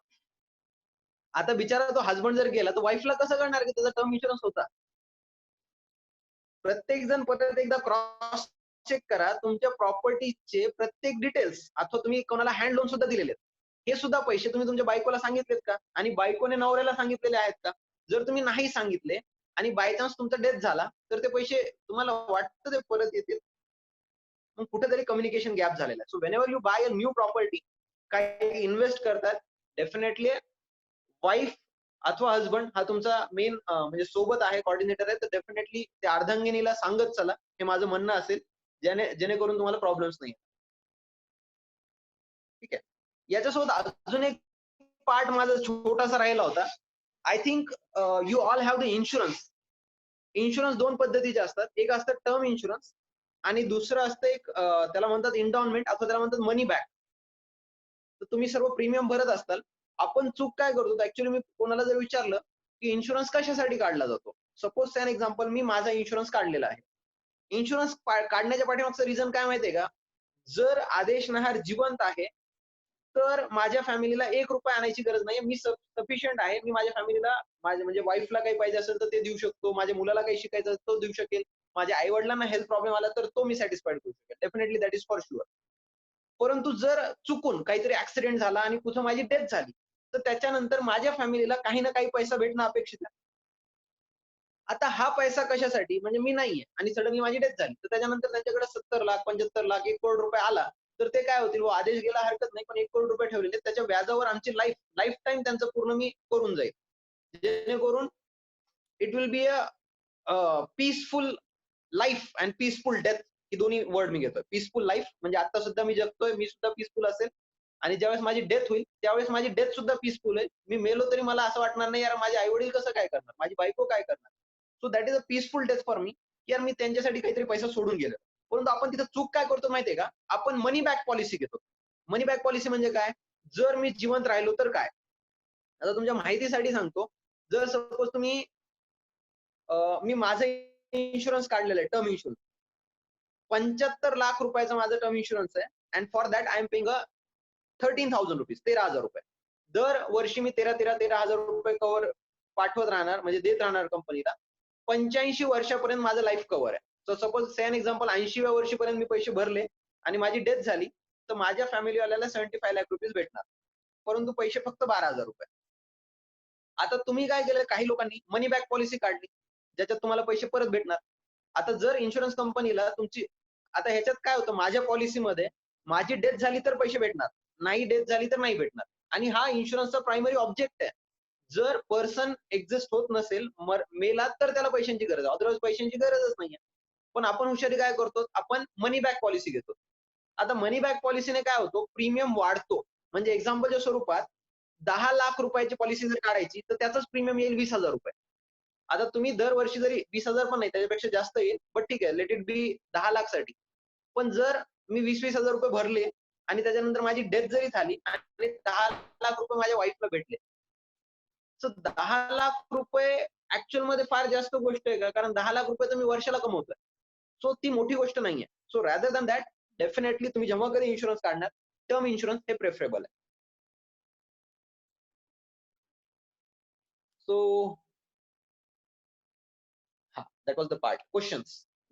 [SPEAKER 1] आता बिचारा तो हसबंड जर गेला, तर वाईफला कसं कळणार की त्याचा टर्म इन्शुरन्स होता? प्रत्येक जण परत एकदा क्रॉस चेक करा. तुमच्या प्रॉपर्टीचे प्रत्येक डिटेल्स अथवा तुम्ही कोणाला हँड लोन सुद्धा दिलेले आहेत. हे सुद्धा पैसे तुम्ही तुमच्या बायकोला सांगितलेत का? आणि बायकोने नवऱ्याला सांगितलेले आहेत का? जर तुम्ही नाही सांगितले आणि बाय चान्स तुमचा डेथ झाला, तर ते पैसे तुम्हाला वाटतं ते परत येतील? मग कुठेतरी कम्युनिकेशन गॅप झालेला आहे. So whenever you buy a new property, काही इन्व्हेस्ट करतात, डेफिनेटली वाईफ अथवा हसबंड हा तुमचा मेन म्हणजे सोबत आहे, कोऑर्डिनेटर आहे, तर डेफिनेटली त्या अर्धांगिनीला सांगत चला, हे माझं म्हणणं असेल, जेणेकरून तुम्हाला प्रॉब्लेम्स नाही. ठीक आहे. याच्यासोबत अजून एक पार्ट माझा छोटासा राहिला होता. I think you all have the insurance. Insurance 2 पद्धतीचे असतात. एक असतं टर्म इन्शुरन्स आणि दुसरं असतं एक त्याला म्हणतात एंडॉवमेंट अथवा त्याला म्हणतात मनी बॅक. तर तुम्ही सर्व प्रीमियम भरत असताल. आपण चूक काय करतो ॲक्चुअली मी कोणाला जर विचारलं, की इन्शुरन्स कशासाठी काढला जातो? सपोज फॉर एक्झाम्पल मी माझा इन्शुरन्स काढलेला आहे. इन्शुरन्स काढण्याच्या पाठीमागचं रिझन काय माहितीये का? जर आदेश नहार जिवंत आहे, तर माझ्या फॅमिलीला ₹1 आणायची गरज नाहीये. मी सफिशियंट आहे. मी माझ्या फॅमिलीला, माझ्या म्हणजे वाईफला काही पाहिजे असेल तर ते देऊ शकतो. माझ्या मुलाला काही शिकायचं असेल तो देऊ शकेल. माझ्या आई-वडिलांना हेल्थ प्रॉब्लेम आला तर तो मी सॅटिस्फाईड करू शकेल. Definitely that is for sure. परंतु जर चुकून काहीतरी ॲक्सिडेंट झाला आणि कुठं माझी डेथ झाली, तर त्याच्यानंतर माझ्या फॅमिलीला काही ना काही पैसा भेटणं अपेक्षित आहे. आता हा पैसा कशासाठी? म्हणजे मी नाहीये आणि सडनली माझी डेथ झाली. तर त्याच्यानंतर त्यांच्याकडे 70,00,000, 75,00,000, ₹1,00,00,000 आला, तर ते काय होतील, आदेश गेला हरकत नाही, पण ₹1,00,00,000 ठेवलेले त्याच्या व्याजावर आमची लाईफटाईम त्यांचं पूर्ण मी करून जाईल. जेणेकरून it will be peaceful life and peaceful death, ही दोन्ही वर्ड मी घेतोय. पीसफुल लाईफ म्हणजे आता सुद्धा मी जगतोय, मी सुद्धा पीसफुल असेल आणि ज्यावेळेस माझी डेथ होईल, त्यावेळेस माझी डेथ सुद्धा पीसफुल आहे. मी मेलो तरी मला असं वाटणार नाही, यार माझे आई-वडील कसं काय करणार? माझी बायको काय करणार? So that is a peaceful death for me. यार मी त्यांच्यासाठी काहीतरी पैसा सोडून गेलो. परंतु आपण तिथं चूक काय करतो माहितीये का? आपण मनी बॅक पॉलिसी घेतो. मनी बॅक पॉलिसी म्हणजे काय? जर मी जिवंत राहिलो तर काय? आता तुमच्या माहितीसाठी सांगतो. जर सपोज तुम्ही मी माझं इन्शुरन्स काढलेलं आहे, टर्म इन्शुरन्स. ₹75,00,000 माझं टर्म इन्शुरन्स आहे and for that I am paying अ ₹13,000 ₹13,000. दर वर्षी मी ₹13,000 कव्हर पाठवत राहणार, म्हणजे देत राहणार कंपनीला. 85 वर्षापर्यंत माझं लाईफ कव्हर आहे. So suppose say an example 80व्या वर्षीपर्यंत मी पैसे भरले आणि माझी डेथ झाली, तर माझ्या फॅमिलीवाल्याला ₹75,00,000 भेटणार. परंतु पैसे फक्त ₹12,000. आता तुम्ही काय केलं, काही लोकांनी मनी बॅक पॉलिसी काढली, ज्याच्यात तुम्हाला पैसे परत भेटणार. आता जर इन्शुरन्स कंपनीला तुमची, आता ह्याच्यात काय होतं, माझ्या पॉलिसीमध्ये माझी डेथ झाली तर पैसे भेटणार, नाही डेथ झाली तर नाही भेटणार आणि हा इन्शुरन्सचा प्रायमरी ऑब्जेक्ट आहे. जर पर्सन एक्झिस्ट होत नसेल, मेला, तर त्याला पैशांची गरज आहे. अदरवाईज पैशांची गरजच नाहीये. पण आपण हुशारी काय करतो, आपण मनी बॅक पॉलिसी घेतो. आता मनी बॅक पॉलिसीने काय होतो, प्रीमियम वाढतो. म्हणजे एक्झाम्पलच्या स्वरूपात ₹10,00,000 ची पॉलिसी जर काढायची, तर त्याचंच प्रीमियम येईल ₹20,000. आता तुम्ही दरवर्षी जरी 20,000 पण नाही, त्याच्यापेक्षा जास्त येईल, बट ठीक आहे, लेट इट बी 10,00,000 साठी. पण जर मी 20,000 भरले आणि त्याच्यानंतर माझी डेथ जरी झाली आणि ₹10,00,000 माझ्या वाईफला भेटले, सो ₹10,00,000 ॲक्चुअलमध्ये फार जास्त गोष्ट आहे का? कारण ₹10,00,000 तर मी वर्षाला कमवतोय. सो ती मोठी गोष्ट नाहीये. So rather than that, definitely तुम्ही जेव्हा कधी इन्शुरन्स काढणार, टर्म इन्शुरन्स हे प्रेफरेबल आहे. सो हां, that was the part. Questions?